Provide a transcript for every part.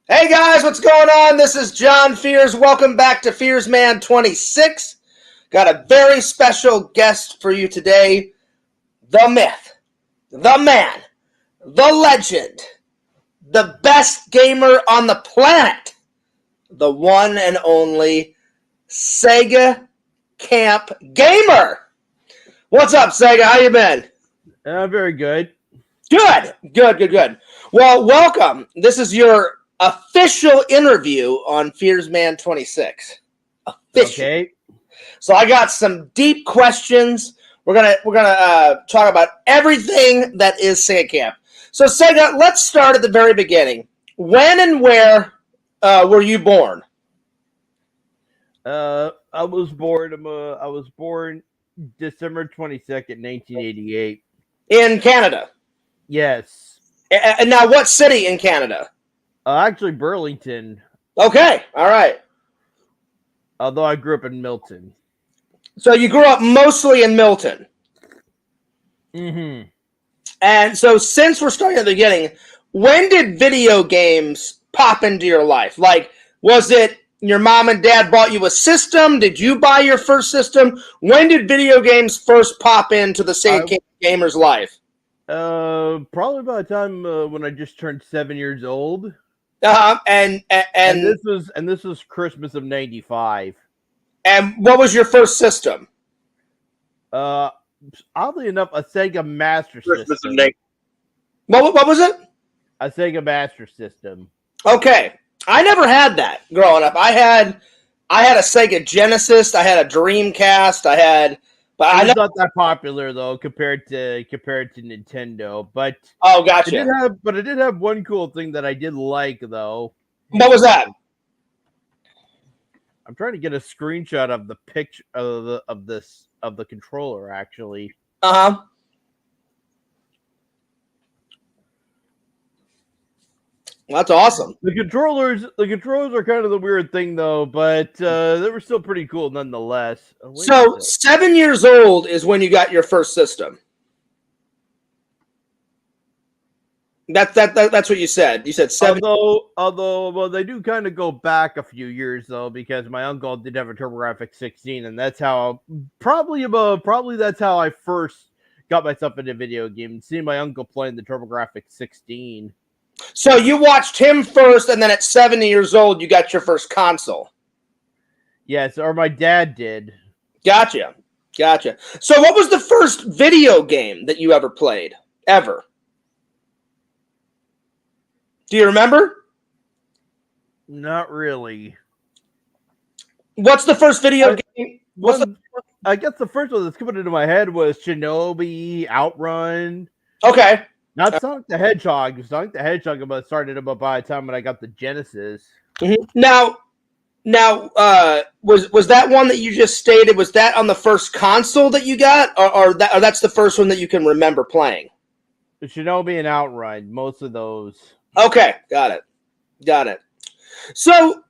Hey guys, what's going on? This is John Fears. Welcome back to Fearsman26. Got a very special guest for you today. The myth, the man, the legend, the best gamer on the planet. The one and only Sega Camp Gamer. What's up, Sega? How you been? Very good. Good. Well, welcome. This is your official interview on Fearsman26. Official. Okay. So I got some deep questions. We're gonna talk about everything that is Sega Camp. So Sega, let's start at the very beginning. When and where were you born? I was born December 22nd, 1988. In Canada. Yes. And now, what city in Canada? Actually, Burlington. Okay, all right. Although I grew up in Milton. So you grew up mostly in Milton. Mm-hmm. And so since we're starting at the beginning, when did video games pop into your life? Like, was it your mom and dad bought you a system? Did you buy your first system? When did video games first pop into the Sega gamer's life? Probably by the time when I just turned 7 years old. And this was Christmas of '95. And what was your first system? Oddly enough, a Sega Master System. What was it? A Sega Master System. Okay, I never had that growing up. I had a Sega Genesis. I had a Dreamcast. It's not that popular though compared to Nintendo. But oh, gotcha. It did have one cool thing that I did like though. What was that? I'm trying to get a screenshot of the picture of the controller actually. Uh-huh. That's awesome. The controllers are kind of the weird thing though, but they were still pretty cool nonetheless. So 7 years old is when you got your first system. That's what you said. You said 7. Although they do kind of go back a few years though, because my uncle did have a TurboGrafx 16, and that's how probably that's how I first got myself into video games. Seeing my uncle playing the TurboGrafx 16. So you watched him first, and then at 7 years old, you got your first console. Yes, or my dad did. Gotcha. So what was the first video game that you ever played? Ever? Do you remember? Not really. What's the first video game? I guess the first one that's coming into my head was Shinobi, Outrun. Okay. Not Sonic the Hedgehog. Sonic the Hedgehog started about by the time when I got the Genesis. Mm-hmm. Now, was that one that you just stated? Was that on the first console that you got, or that's the first one that you can remember playing? Shinobi and Outrun, most of those. Okay, got it. So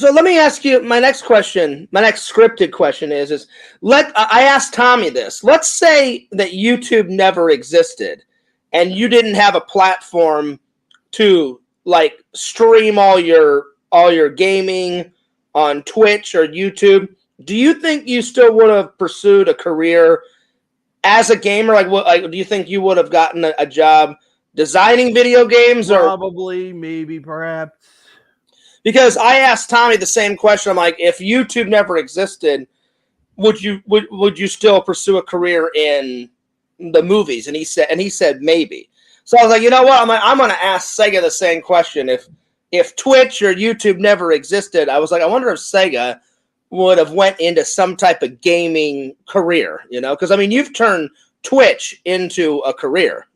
let me ask you my next question. My next scripted question is I asked Tommy this. Let's say that YouTube never existed, and you didn't have a platform to like stream all your gaming on Twitch or YouTube. Do you think you still would have pursued a career as a gamer? Like, do you think you would have gotten a job designing video games? Probably, maybe, perhaps. Because I asked Tommy the same question. I'm like, if YouTube never existed, would you still pursue a career in the movies? And he said maybe. So I was like, you know what? I'm gonna ask Sega the same question. If Twitch or YouTube never existed, I was like, I wonder if Sega would have went into some type of gaming career, because I mean, you've turned Twitch into a career,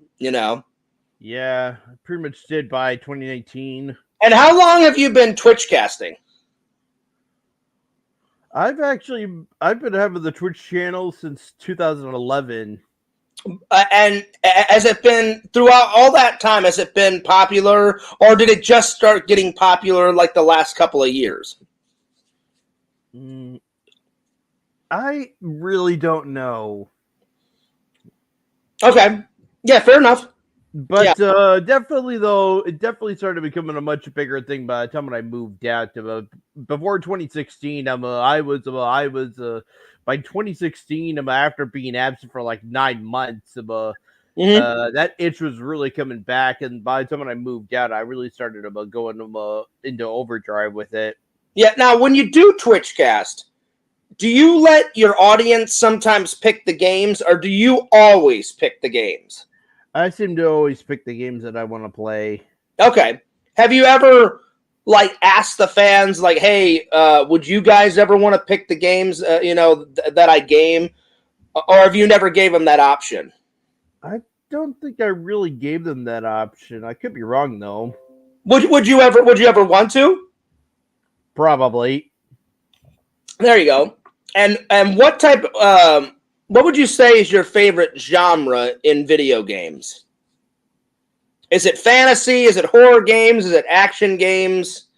Yeah, I pretty much did by 2019. And how long have you been Twitch casting? I've been having the Twitch channel since 2011. And has it been throughout all that time? Has it been popular, or did it just start getting popular like the last couple of years? I really don't know. Okay, yeah, fair enough. But definitely, though, it definitely started becoming a much bigger thing by the time when I moved out. Before 2016, by 2016, after being absent for like 9 months, that itch was really coming back. And by the time when I moved out, I really started going into overdrive with it. Yeah. Now, when you do Twitchcast, do you let your audience sometimes pick the games, or do you always pick the games? I seem to always pick the games that I want to play. Okay. Have you ever like asked the fans, like, "Hey, would you guys ever want to pick the games, that I game?" Or have you never gave them that option? I don't think I really gave them that option. I could be wrong though. Would you ever want to? Probably. There you go. And what would you say is your favorite genre in video games? Is it fantasy? Is it horror games? Is it action games?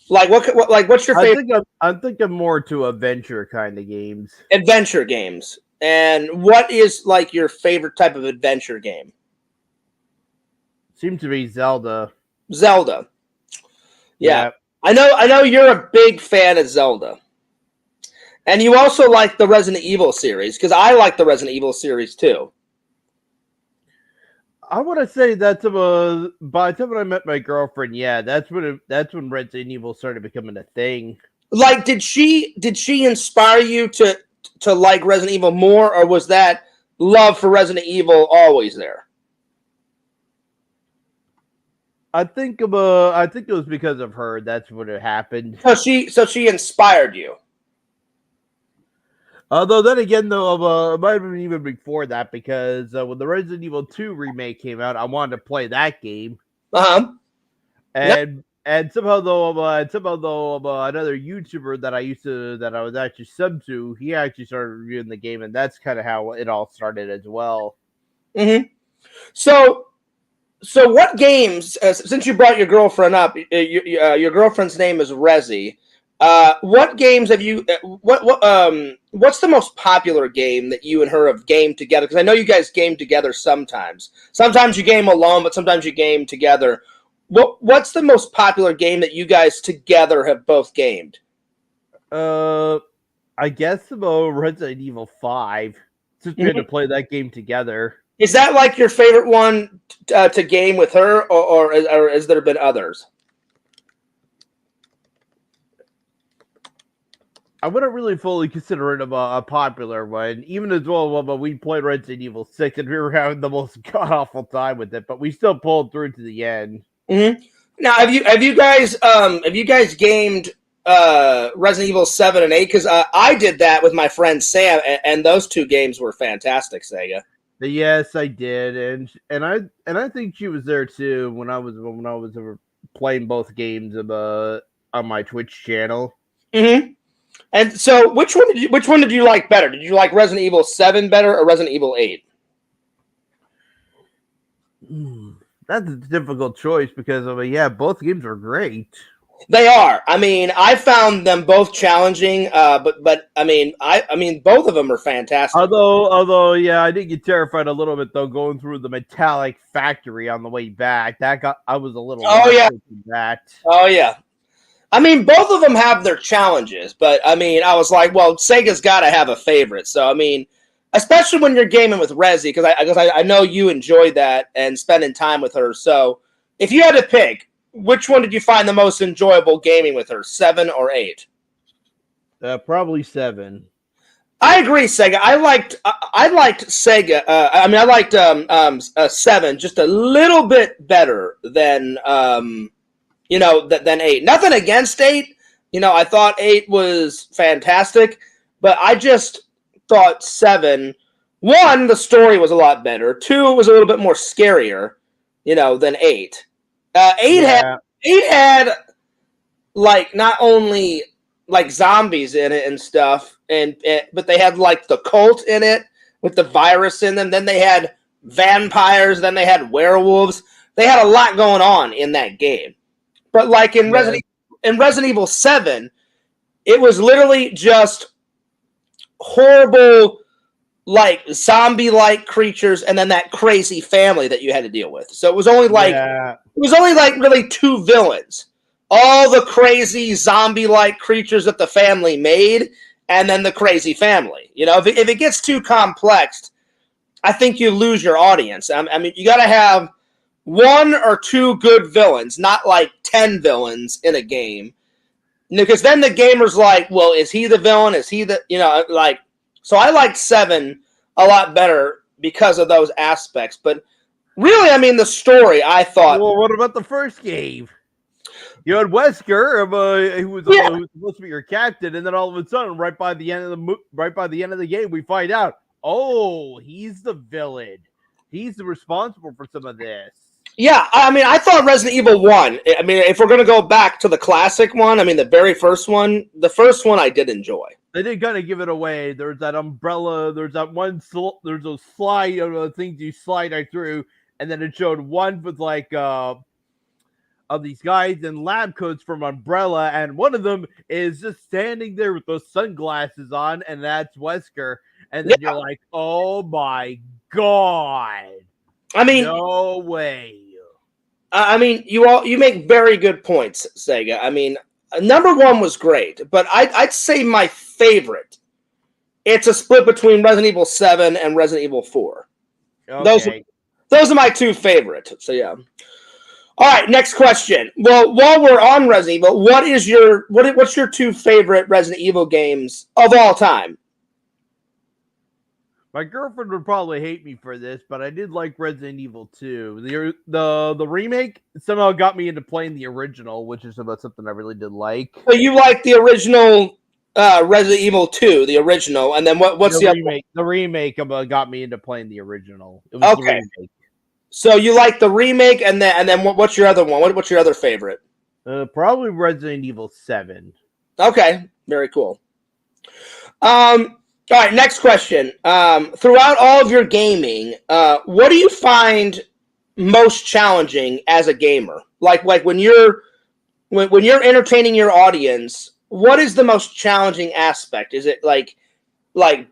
Like what's your favorite? I think I'm more to adventure kind of games. Adventure games. And what is like your favorite type of adventure game? Seems to be Zelda. Zelda. Yeah. I know you're a big fan of Zelda. And you also like the Resident Evil series, because I like the Resident Evil series too. I want to say that's by the time when I met my girlfriend, that's when Resident Evil started becoming a thing. Like, did she inspire you to like Resident Evil more, or was that love for Resident Evil always there? I think it was because of her. That's what it happened. So she inspired you. Although then again, though, it might have been even before that, because when the Resident Evil 2 remake came out, I wanted to play that game. And somehow though, another YouTuber that I was actually sub to, he actually started reviewing the game, and that's kind of how it all started as well. Mm-hmm. So what games? Since you brought your girlfriend up, your girlfriend's name is Rezi. What games have you? What's the most popular game that you and her have gamed together? Because I know you guys game together sometimes. Sometimes you game alone, but sometimes you game together. What's the most popular game that you guys together have both gamed? I guess about Resident Evil 5. Since we had to play that game together. Is that like your favorite one to game with her, or has there been others? I wouldn't really fully consider it a popular one, even as well. But we played Resident Evil 6, and we were having the most god awful time with it, but we still pulled through to the end. Mm-hmm. Now, have you guys gamed Resident Evil 7 and 8? Because I did that with my friend Sam, and those two games were fantastic, Sega. Yes, I did, and I think she was there too when I was playing both games on my Twitch channel. Mm-hmm. And so, which one did you like better? Did you like Resident Evil 7 better or Resident Evil 8? That's a difficult choice because both games are great. They are. I mean, I found them both challenging, but I mean, both of them are fantastic. Although, I did get terrified a little bit though going through the metallic factory on the way back. I was a little. Oh yeah. That. Oh yeah. I mean, both of them have their challenges, but I mean, I was like, well, Sega's got to have a favorite. So I mean, especially when you're gaming with Rezi, because I know you enjoyed that and spending time with her. So if you had to pick, which one did you find the most enjoyable gaming with her, 7 or 8? Probably 7. I agree, Sega. I liked Sega. I liked 7 just a little bit better than than 8. Nothing against 8. I thought 8 was fantastic, but I just thought 7. 1, the story was a lot better. 2, it was a little bit more scarier, than 8. 8 had like not only like zombies in it and stuff, but they had like the cult in it with the virus in them. Then they had vampires. Then they had werewolves. They had a lot going on in that game. But like in Resident Evil 7, it was literally just horrible like zombie-like creatures and then that crazy family that you had to deal with. So it was only like really two villains. All the crazy zombie-like creatures that the family made, and then the crazy family. You know, if it gets too complex, I think you lose your audience. I mean, you got to have one or two good villains, not like 10 villains in a game. Because then the gamer's like, well, is he the villain? Is he the, you know, like, so I liked 7 a lot better because of those aspects. But really, I mean, the story, I thought. Well, what about the first game? You had Wesker, who was supposed to be your captain, and then all of a sudden, right by the end of the game, we find out, oh, he's the villain. He's the responsible for some of this. Yeah, I mean, I thought Resident Evil 1, I mean, if we're going to go back to the classic one, I mean, the very first one, I did enjoy. They did kind of give it away. There's that umbrella, there's that one, there's those slide things you slide right through, and then it showed one with like, of these guys in lab coats from Umbrella, and one of them is just standing there with those sunglasses on, and that's Wesker. And then you're like, oh my god. I mean, no way. I mean, you make very good points, Sega. I mean, number 1 was great, but I'd say my favorite, it's a split between Resident Evil 7 and Resident Evil 4. Okay. Those are my 2 favorites. So yeah. All right, next question. Well, while we're on Resident Evil, what's your 2 favorite Resident Evil games of all time? My girlfriend would probably hate me for this, but I did like Resident Evil 2. The remake somehow got me into playing the original, which is about something I really did like. So you like the original Resident Evil 2, the original, and then what's the remake? The remake got me into playing the original. It was okay. The remake. So you like the remake, and then what's your other one? What's your other favorite? Probably Resident Evil 7. Okay, very cool. All right, next question. Throughout all of your gaming, what do you find most challenging as a gamer? Like when you're entertaining your audience, what is the most challenging aspect? Is it like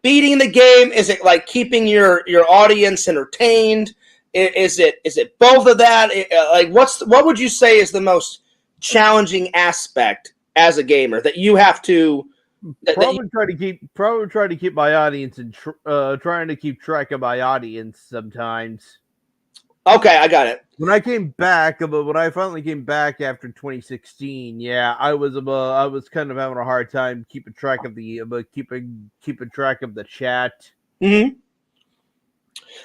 beating the game? Is it like keeping your audience entertained? Is it both of that? Like what would you say is the most challenging aspect as a gamer that you have to? Probably try to keep my audience and trying to keep track of my audience sometimes. Okay, I got it. When I finally came back after 2016, yeah, I was kind of having a hard time keeping track of the chat. Mm-hmm.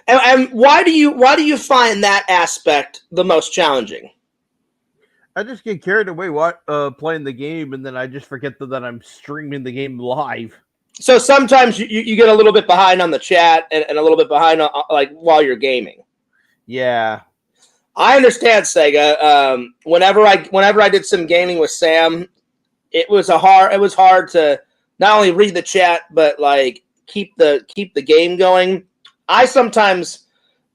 And why do you find that aspect the most challenging? I just get carried away playing the game, and then I just forget that I'm streaming the game live. So sometimes you get a little bit behind on the chat and a little bit behind like while you're gaming. Yeah, I understand, Sega. Whenever I did some gaming with Sam, it was hard to not only read the chat but like keep the game going. I sometimes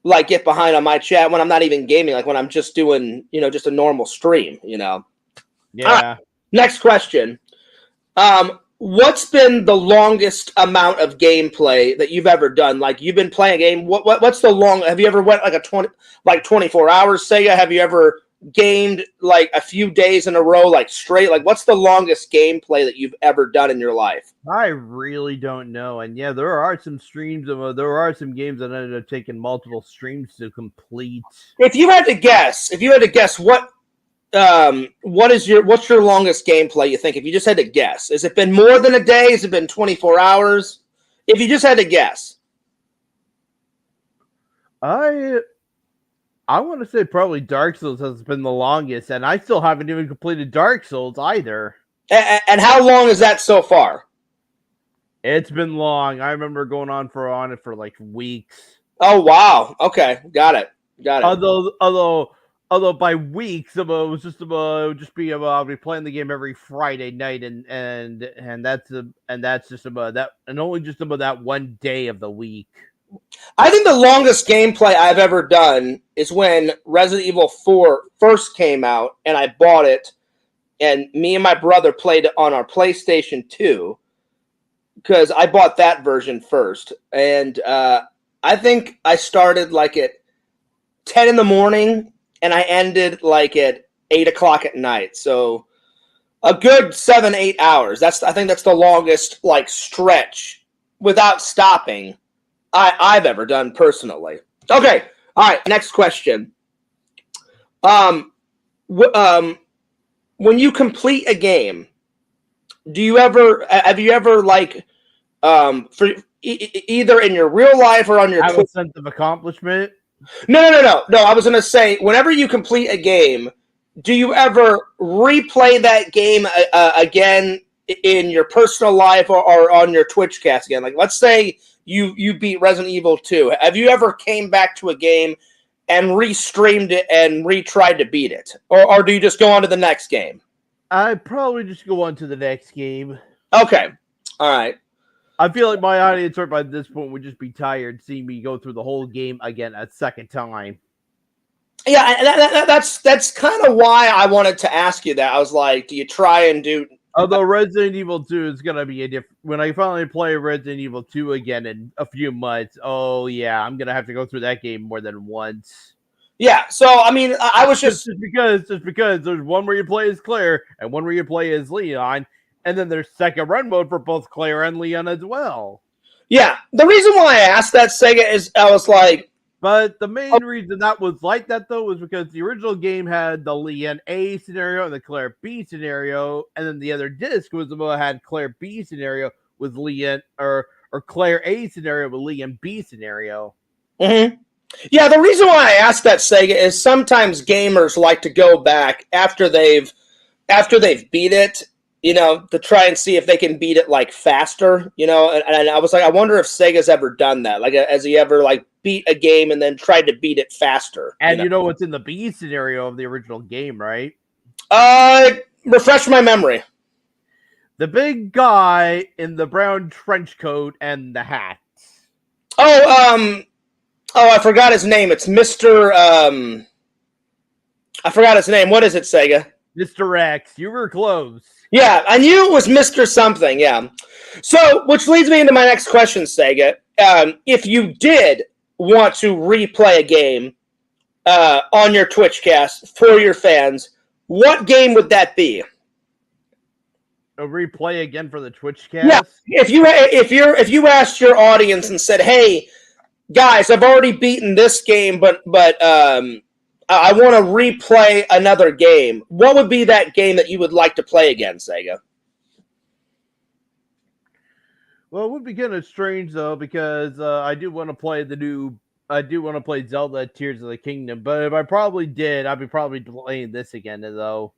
like get behind on my chat when I'm not even gaming, like when I'm just doing, just a normal stream, Yeah. Right, next question. What's been the longest amount of gameplay that you've ever done? Like you've been playing a game. What's the long? Have you ever went like 24 hours? Sega? Have you ever gamed like a few days in a row, like straight? Like what's the longest gameplay that you've ever done in your life? I really don't know. And yeah, there are some streams there are some games that ended up taking multiple streams to complete. If you had to guess what's your longest gameplay, you think, if you just had to guess? Has it been more than a day? Has it been 24 hours? If you just had to guess. I want to say probably Dark Souls has been the longest, and I still haven't even completed Dark Souls either. And how long is that so far? It's been long. I remember going on it for like weeks. Oh wow! Okay, got it. Although by weeks, it would just be I'll be playing the game every Friday night, and that's just about that, and only just about that one day of the week. I think the longest gameplay I've ever done is when Resident Evil 4 first came out, and I bought it, and me and my brother played it on our PlayStation 2. because I bought that version first, and I think I started like at 10 in the morning, and I ended like at 8 o'clock at night. So a good 7-8 hours. I think that's the longest like stretch without stopping I've ever done personally. Okay, all right. Next question. When you complete a game, have you ever like for either in your real life or on your Have a sense of accomplishment? No. I was gonna say, whenever you complete a game, do you ever replay that game again in your personal life or on your Twitch cast again? Like, let's say you beat Resident Evil 2. Have you ever came back to a game and re-streamed it and retried to beat it, or do you just go on to the next game? I'd probably just go on to the next game. Okay, all right. I feel like my audience by this point would just be tired seeing me go through the whole game again a second time. Yeah, that's kind of why I wanted to ask you that. I was like, do you try and do... Although Resident Evil 2 is going to be a different... When I finally play Resident Evil 2 again in a few months, oh yeah, I'm going to have to go through that game more than once. Yeah, so, I mean, I was just because there's one where you play as Claire and one where you play as Leon, and then there's second run mode for both Claire and Leon as well. Yeah, the reason why I asked that, Sega, is I was like... But the main reason that was like that, though, was because the original game had the Leon A scenario and the Claire B scenario, and then the other disc was the one that had Claire B scenario with Leon, or Claire A scenario with Leon B scenario. Mm-hmm. Yeah, the reason why I asked that, Sega, is sometimes gamers like to go back after they've beat it, you know, to try and see if they can beat it like faster, you know. And I was like, I wonder if Sega's ever done that. Like, has he ever like beat a game and then tried to beat it faster? And you know what's in the B scenario of the original game, right? Refresh my memory. The big guy in the brown trench coat and the hat. Oh, I forgot his name. It's Mr. I forgot his name. What is it, Sega? Mr. X. You were close. Yeah, I knew it was Mr. Something, yeah. So, which leads me into my next question, Sega. If you did want to replay a game on your Twitch cast for your fans, what game would that be? A replay again for the Twitch cast? Yeah, if you asked your audience and said, hey, guys, I've already beaten this game, but I want to replay another game. What would be that game that you would like to play again, Sega? Well, it would be kind of strange though, because I do want to play Zelda Tears of the Kingdom. But if I probably did, I'd be probably playing this again though.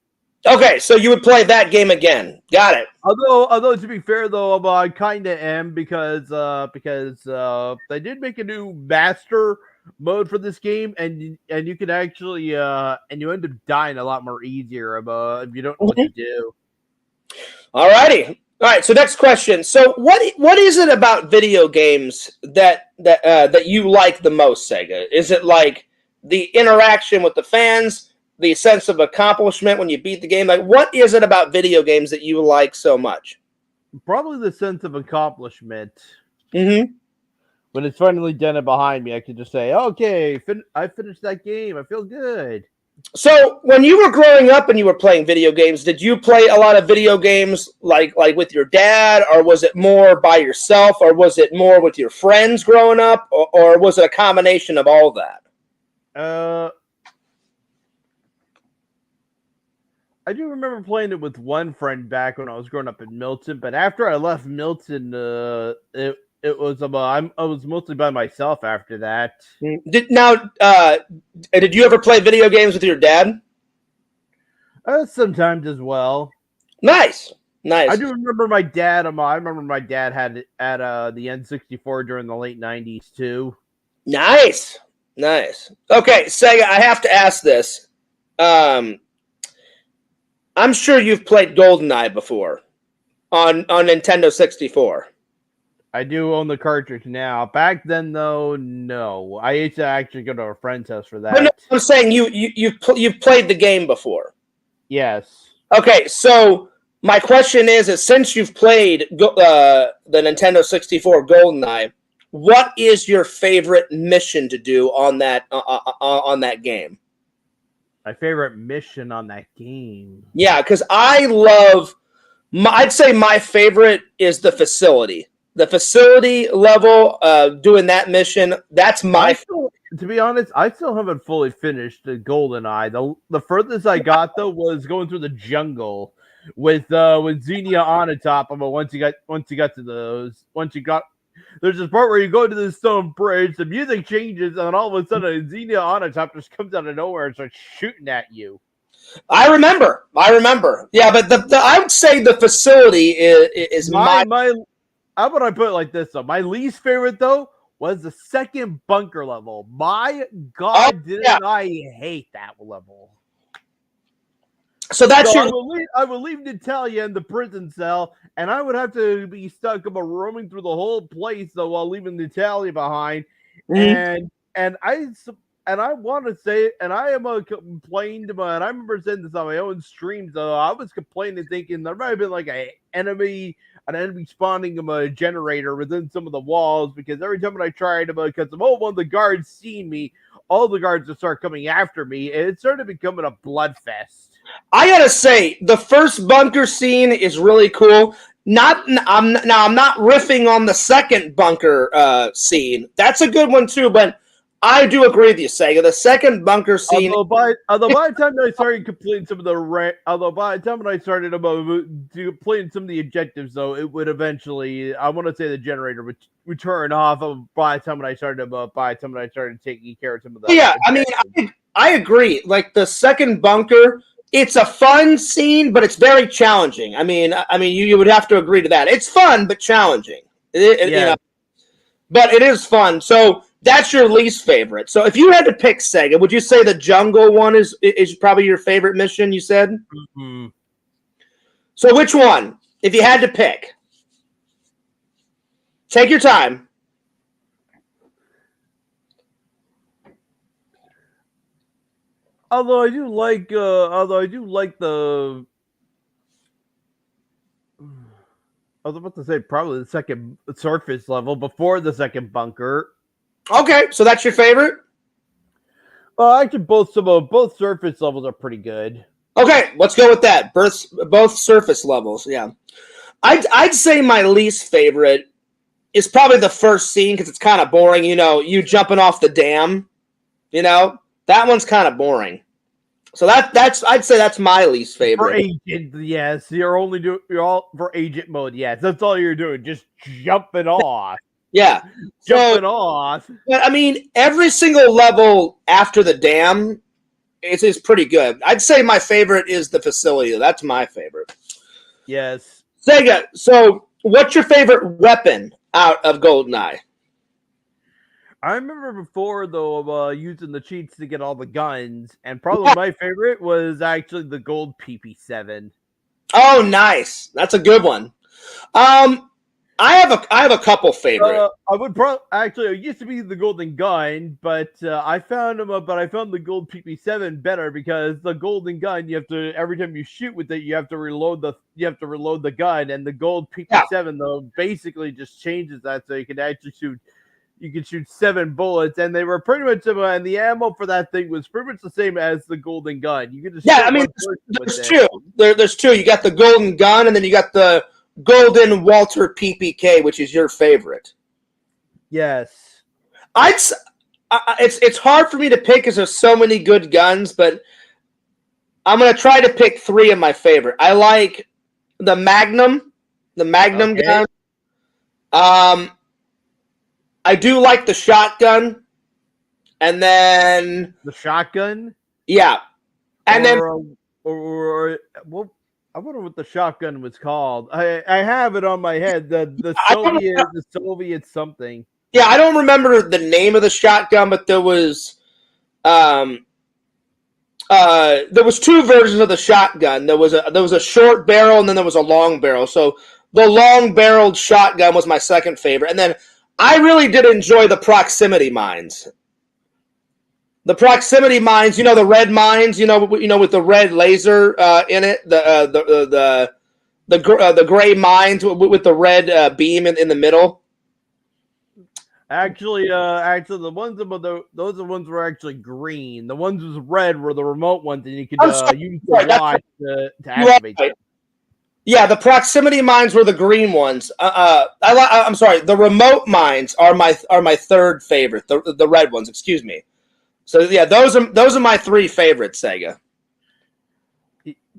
Okay, so you would play that game again. Got it. Although to be fair though, I kind of am because they did make a new master mode for this game, and you can actually and you end up dying a lot more easier if you don't know what to do. Alrighty. All right, so next question. So what is it about video games that you like the most, Sega? Is it like the interaction with the fans, the sense of accomplishment when you beat the game? Like, what is it about video games that you like so much? Probably the sense of accomplishment. Mm-hmm. When it's finally done behind me, I can just say, okay, I finished that game. I feel good. So when you were growing up and you were playing video games, did you play a lot of video games like with your dad, or was it more by yourself, or was it more with your friends growing up, or was it a combination of all that? I do remember playing it with one friend back when I was growing up in Milton, but after I left Milton, I was mostly by myself after that. Did you ever play video games with your dad? Sometimes as well. Nice. I do remember my dad. I remember my dad had it at the N64 during the late 90s too. Nice. Okay, Sega, I have to ask this. I'm sure you've played GoldenEye before on Nintendo 64. I do own the cartridge now. Back then, though, no. I used to actually go to a friend's house for that. But no, I'm saying you've played the game before. Yes. Okay, so my question is since you've played the Nintendo 64 GoldenEye, what is your favorite mission to do on that game? My favorite mission on that game. Yeah, because I love. I'd say my favorite is the facility. The facility level, doing that mission. That's my. To be honest, I still haven't fully finished the GoldenEye. The furthest I got though was going through the jungle with Xenia on the top. But once you got to there's this part where you go to the stone bridge, the music changes, and all of a sudden Xenia on the top just comes out of nowhere and starts shooting at you. I remember. Yeah, but I would say the facility is my. How about I put it like this though? My least favorite though was the second bunker level. My God, I hate that level. So that's I would leave Natalia in the prison cell, and I would have to be stuck roaming through the whole place though while leaving Natalia behind. Mm-hmm. And I want to say, and I am complained about, and I remember saying this on my own streams though. I was complaining, thinking there might have been like an enemy spawning a generator within some of the walls, because every time I tried because one of the guards seen me, all the guards would start coming after me, and it started becoming a bloodfest. I gotta say, the first bunker scene is really cool. I'm not riffing on the second bunker scene. That's a good one too, but I do agree with you, Sega. The second bunker scene. Although by the time I started completing some of the completing some of the objectives, though, it would eventually. I want to say the generator would turn off. By the time I started taking care of some of the. Yeah, objectives. I mean, I agree. Like the second bunker, it's a fun scene, but it's very challenging. I mean, you would have to agree to that. It's fun, but challenging. But it is fun. So. That's your least favorite. So if you had to pick, Sega, would you say the jungle one is probably your favorite mission, you said? Mm-hmm. So which one, if you had to pick? Take your time. Although I do like the. I was about to say probably the second surface level before the second bunker. Okay, so that's your favorite? Actually, both surface levels are pretty good. Okay, let's go with that. Both surface levels, yeah. I'd say my least favorite is probably the first scene because it's kind of boring. You jumping off the dam. That one's kind of boring. So I'd say that's my least favorite. For agent, yes, you're all for agent mode. Yes, that's all you're doing, just jumping off. Yeah, jumping off. But I mean, every single level after the dam is pretty good. I'd say my favorite is the facility. That's my favorite. Yes. Sega, so what's your favorite weapon out of GoldenEye? I remember before, though, using the cheats to get all the guns, and probably my favorite was actually the gold PP7. Oh, nice. That's a good one. I have a couple favorite. I would actually. It used to be the golden gun, but I found the gold PP7 better because the golden gun, you have to every time you shoot with it, you have to reload the gun, and the gold PP7 though basically just changes that so you can actually shoot. You can shoot 7 bullets, and they were pretty much and the ammo for that thing was pretty much the same as the golden gun. You could just there's two. There's two. You got the golden gun, and then you got the Golden Walter PPK, which is your favorite. Yes. It's hard for me to pick because there's so many good guns, but I'm going to try to pick 3 of my favorite. I like the Magnum gun. I do like the shotgun. And then... The shotgun? Yeah. And I wonder what the shotgun was called. I have it on my head. The Soviet something. Yeah, I don't remember the name of the shotgun, but there was 2 versions of the shotgun. There was a short barrel and then there was a long barrel. So the long barreled shotgun was my second favorite, and then I really did enjoy the proximity mines. The proximity mines, the red mines, with the red laser in it, the the gray mines with the red beam in the middle. Actually, the ones above those are the ones were actually green. The ones with red were the remote ones, and you could use the watch to activate them. Yeah, the proximity mines were the green ones. I'm sorry. The remote mines are my third favorite. The red ones. Excuse me. So yeah, those are my three favorites, Sega.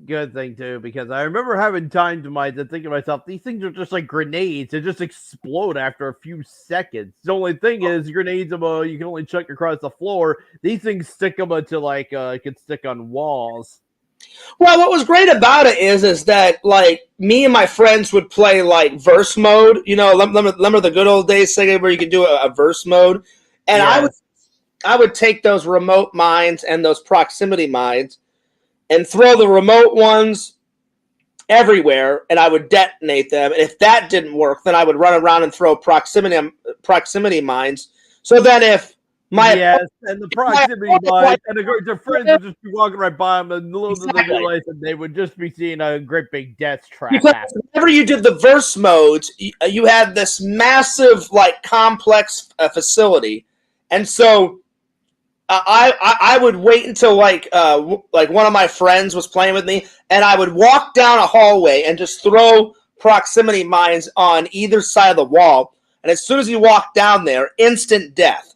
Good thing too, because I remember having time to think to myself, these things are just like grenades; they just explode after a few seconds. The only thing is, grenades you can only chuck across the floor. These things stick them to can stick on walls. Well, what was great about it is that like me and my friends would play like verse mode. You know, remember the good old days, Sega, where you could do a verse mode, and Yes. I would take those remote mines and those proximity mines and throw the remote ones everywhere, and I would detonate them. And if that didn't work, then I would run around and throw proximity mines. So that if and the proximity mine, and their friends would just be walking right by them, and little did they realize that they would just be seeing a great big death trap. Because whenever you did the verse modes, you had this massive, like, complex facility, and so I would wait until like one of my friends was playing with me, and I would walk down a hallway and just throw proximity mines on either side of the wall, and as soon as you walk down there, instant death.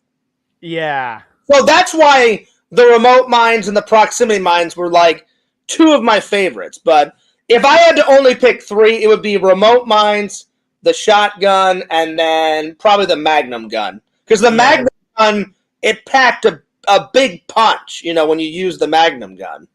Yeah. So that's why the remote mines and the proximity mines were like two of my favorites. But if I had to only pick three, it would be remote mines, the shotgun, and then probably the magnum gun. Because the magnum gun, it packed a big punch, you know, when you use the magnum gun.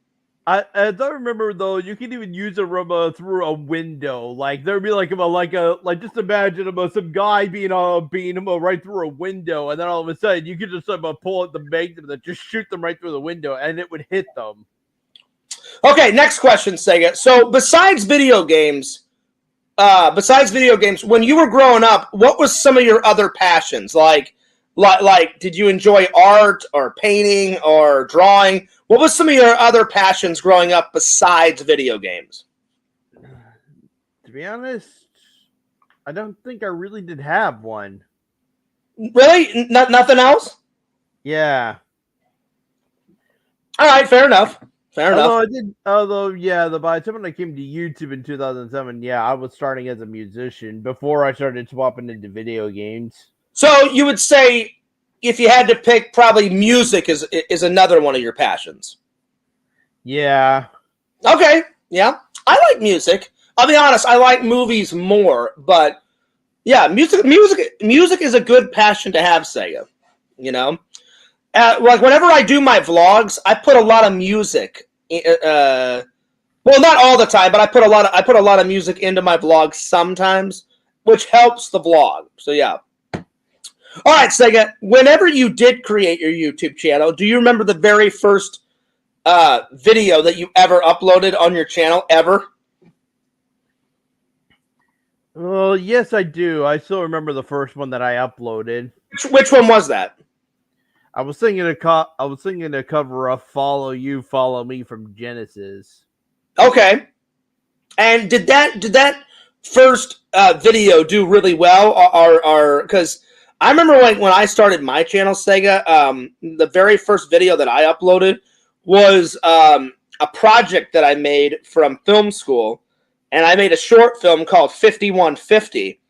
As I remember, though, you can even use a rubber through a window. Like there'd be like just imagine some guy being right through a window, and then all of a sudden you could just pull out the magnum and just shoot them right through the window, and it would hit them. Okay, next question, Sega. So besides video games, when you were growing up, what was some of your other passions? Like, did you enjoy art or painting or drawing? What was some of your other passions growing up besides video games? To be honest, I don't think I really did have one. Really? Nothing else? Yeah. All right, fair enough. Fair enough. By the time when I came to YouTube in 2007, I was starting as a musician before I started swapping into video games. So you would say, if you had to pick, probably music is another one of your passions. Yeah. Okay. Yeah. I like music. I'll be honest, I like movies more, but yeah, music is a good passion to have, Sega. You know? Like whenever I do my vlogs, I put a lot of music. Well, not all the time, but I put a lot of music into my vlogs sometimes, which helps the vlog. So yeah. All right, Sega. Whenever you did create your YouTube channel, do you remember the very first video that you ever uploaded on your channel ever? Well, yes, I do. I still remember the first one that I uploaded. Which one was that? I was thinking to cover up "Follow You, Follow Me" from Genesis. Okay. And did that first video do really well? Or because I remember when I started my channel, Sega, the very first video that I uploaded was a project that I made from film school, and I made a short film called 5150,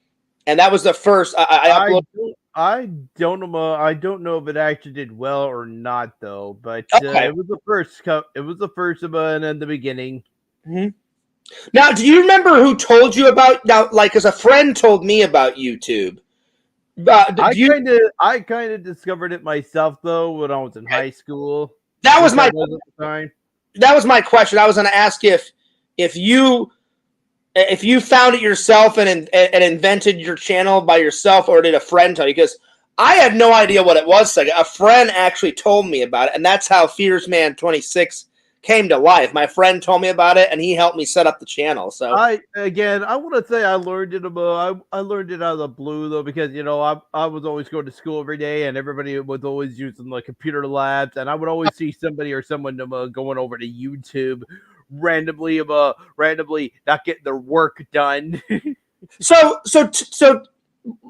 and that was the first I uploaded. I don't know if it actually did well or not, though. But okay. It was the first. It was the first of in the beginning. Mm-hmm. Now, do you remember who told you about because a friend told me about YouTube. I kind of discovered it myself though when I was in high school. That was my question. I was going to ask you if you found it yourself and invented your channel by yourself, or did a friend tell you? Because I had no idea what it was. Like, a friend actually told me about it, and that's how Fearsman26 came to life. My friend told me about it, and he helped me set up the channel. So I want to say I learned it I learned it out of the blue though, because I was always going to school every day, and everybody was always using the computer labs, and I would always see somebody or someone going over to YouTube randomly not getting their work done. So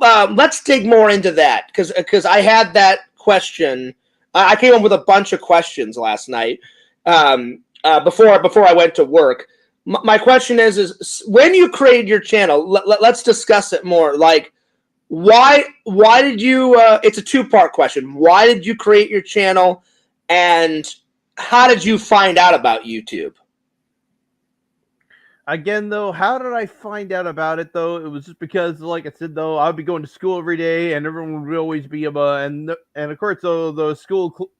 let's dig more into that because I had that question. I came up with a bunch of questions last night before I went to work. My question is when you created your channel, let's discuss it more. Like, why did you? It's a two-part question. Why did you create your channel, and how did you find out about YouTube? Again, though, how did I find out about it? Though it was just because, like I said, though I'd be going to school every day, and everyone would always be and of course, though the school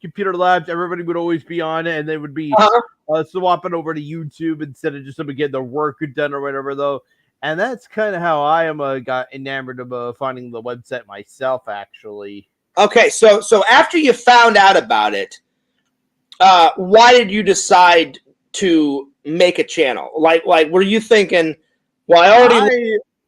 computer labs, everybody would always be on it, and they would be swapping over to YouTube instead of just somebody getting their work done or whatever. Though, and that's kind of how I got enamored of finding the website myself. Actually, okay, so after you found out about it, why did you decide to make a channel? Like were you thinking, well,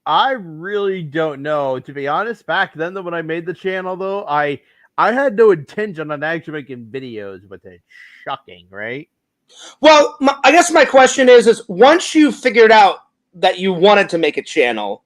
I really don't know, to be honest. Back then, though, when I made the channel, though, I had no intention on actually making videos, but it's shocking, right? Well, I guess my question is once you figured out that you wanted to make a channel,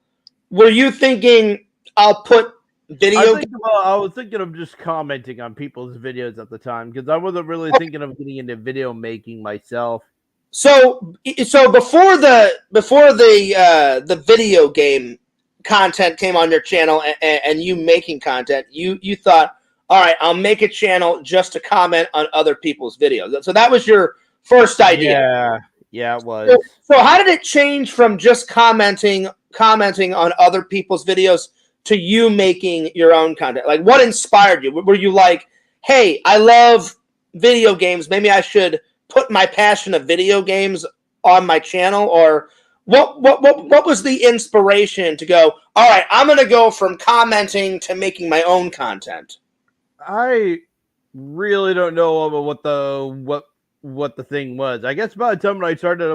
were you thinking I'll put I was thinking of just commenting on people's videos at the time because I wasn't really thinking of getting into video making myself. So before the video game content came on your channel and you making content, you thought, all right, I'll make a channel just to comment on other people's videos. So that was your first idea. Yeah, it was. So how did it change from just commenting on other people's videos to you making your own content? Like, what inspired you? Were you like, hey, I love video games, maybe I should put my passion of video games on my channel? Or what was the inspiration to go, all right, I'm going to go from commenting to making my own content? I really don't know about what the thing was. I guess by the time when I started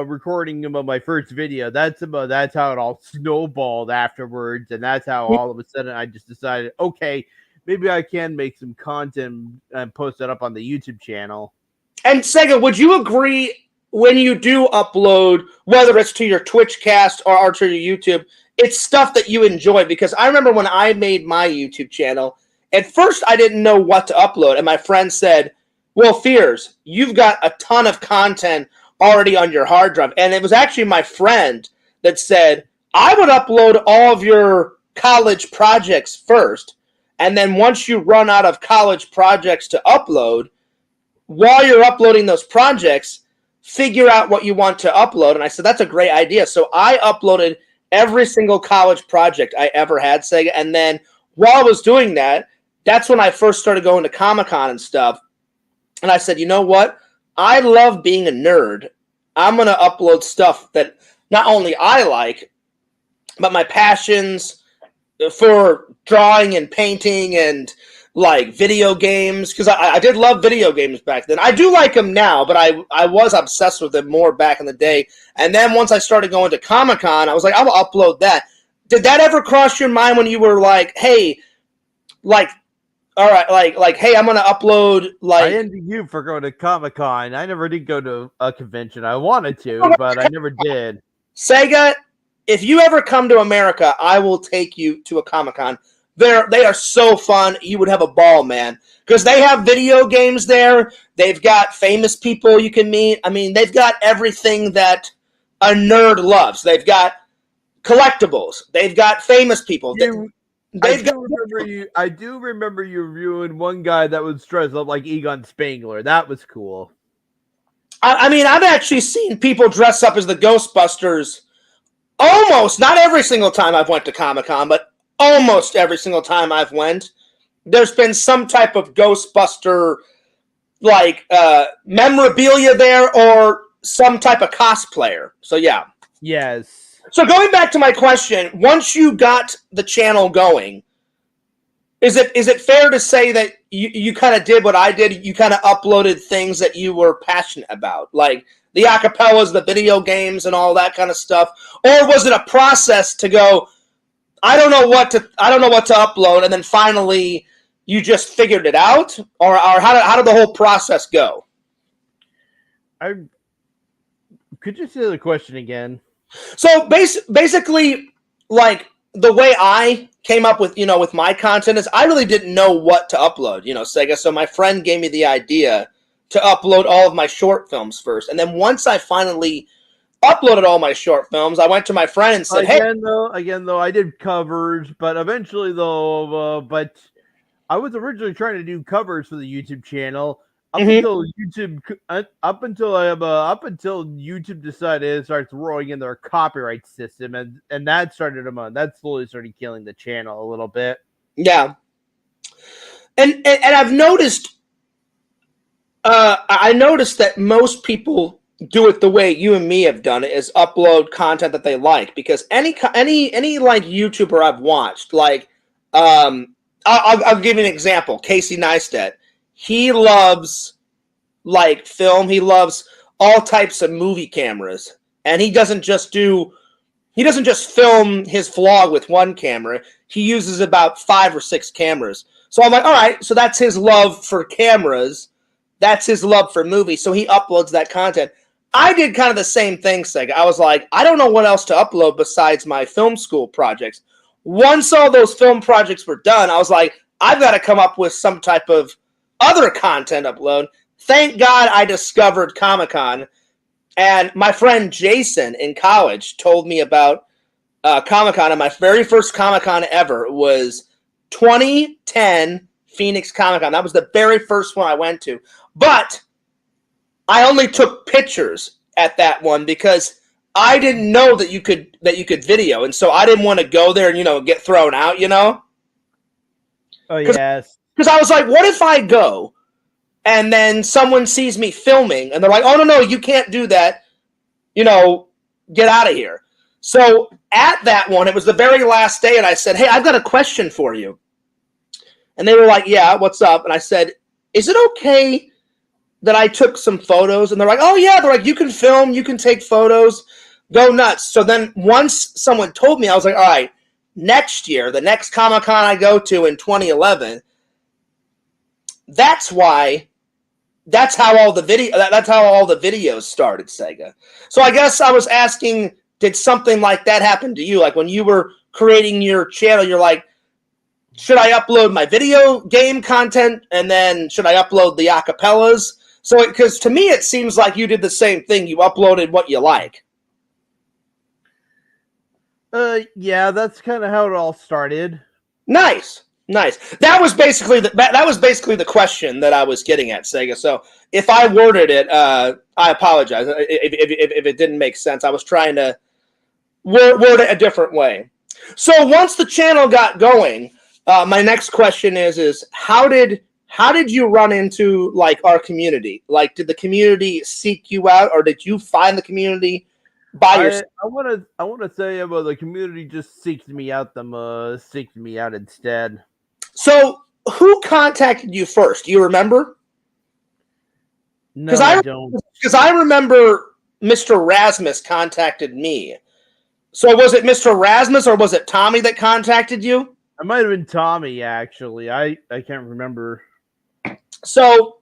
recording my first video, that's how it all snowballed afterwards, and that's how all of a sudden I just decided, okay, maybe I can make some content and post it up on the YouTube channel. And Sega, would you agree when you do upload, whether it's to your Twitch cast or to your YouTube, it's stuff that you enjoy? Because I remember when I made my YouTube channel, at first I didn't know what to upload, and my friend said, well, Fears, you've got a ton of content already on your hard drive. And it was actually my friend that said, I would upload all of your college projects first, and then once you run out of college projects to upload, while you're uploading those projects, figure out what you want to upload. And I said, that's a great idea. So I uploaded every single college project I ever had, Sega. And then while I was doing that, that's when I first started going to Comic-Con and stuff. And I said, you know what? I love being a nerd. I'm going to upload stuff that not only I like, but my passions for drawing and painting and like video games, because I did love video games back then. I do like them now, but I was obsessed with them more back in the day. And then once I started going to Comic-Con, I was like, I'll upload that. Did that ever cross your mind when you were like, hey, like, all right, like, hey, I'm gonna upload. Like, I envy you for going to Comic-Con. I never did go to a convention. I wanted to, but I never did. Sega, if you ever come to America, I will take you to a Comic-Con. They are so fun. You would have a ball, man, because they have video games there. They've got famous people you can meet. I mean, they've got everything that a nerd loves. They've got collectibles. They've got famous people. I do remember you reviewing one guy that was dressed up like Egon Spangler. That was cool. I mean, I've actually seen people dress up as the Ghostbusters almost, not every single time I've went to Comic-Con, but almost every single time I've went. There's been some type of Ghostbuster, like, memorabilia there or some type of cosplayer. So, yeah. Yes. So going back to my question, once you got the channel going, is it fair to say that you kind of did what I did? You kind of uploaded things that you were passionate about, like the acapellas, the video games, and all that kind of stuff? Or was it a process to go, I don't know what to upload, and then finally you just figured it out, or how did the whole process go? Could you say the question again? So basically, like the way I came up with with my content is I really didn't know what to upload, Sega. So my friend gave me the idea to upload all of my short films first, and then once I finally uploaded all my short films, I went to my friend and said, "Hey." Again, though, I did covers, but eventually, though, but I was originally trying to do covers for the YouTube channel. Up until YouTube decided to start throwing in their copyright system, and that slowly started killing the channel a little bit. Yeah, and I've noticed, I noticed that most people do it the way you and me have done it, is upload content that they like, because any like YouTuber I've watched, like I'll give you an example. Casey Neistat, he loves like film. He loves all types of movie cameras, and he doesn't just film his vlog with one camera. He uses about 5 or 6 cameras. So I'm like, all right, so that's his love for cameras. That's his love for movies. So he uploads that content. I did kind of the same thing, Sega. I was like, I don't know what else to upload besides my film school projects. Once all those film projects were done, I was like, I've got to come up with some type of other content upload. Thank God I discovered Comic-Con. And my friend Jason in college told me about Comic-Con. And my very first Comic-Con ever was 2010 Phoenix Comic-Con. That was the very first one I went to. But I only took pictures at that one because I didn't know that you could video, and so I didn't want to go there and get thrown out. Oh yes. Because I was like, what if I go and then someone sees me filming and they're like, oh no, you can't do that. Get out of here. So at that one, it was the very last day, and I said, hey, I've got a question for you. And they were like, yeah, what's up? And I said, is it okay that I took some photos? And they're like, oh yeah. They're like, you can film, you can take photos, go nuts. So then once someone told me, I was like, all right, next year, the next Comic-Con I go to in 2011, that's how all the videos started, Sega. So I guess I was asking, did something like that happen to you? Like when you were creating your channel, you're like, should I upload my video game content, and then should I upload the acapellas? So, because to me, it seems like you did the same thing. You uploaded what you like. Yeah, that's kind of how it all started. Nice. That was basically the question that I was getting at, Sega. So if I worded it, I apologize if it didn't make sense. I was trying to word it a different way. So once the channel got going, my next question is how did you run into like our community? Like, did the community seek you out, or did you find the community by yourself? I want to say about the community just seeked me out instead. So who contacted you first? Do you remember? No, I don't. Because I remember Mr. Rasmus contacted me. So was it Mr. Rasmus or was it Tommy that contacted you? It might have been Tommy, actually. I can't remember. So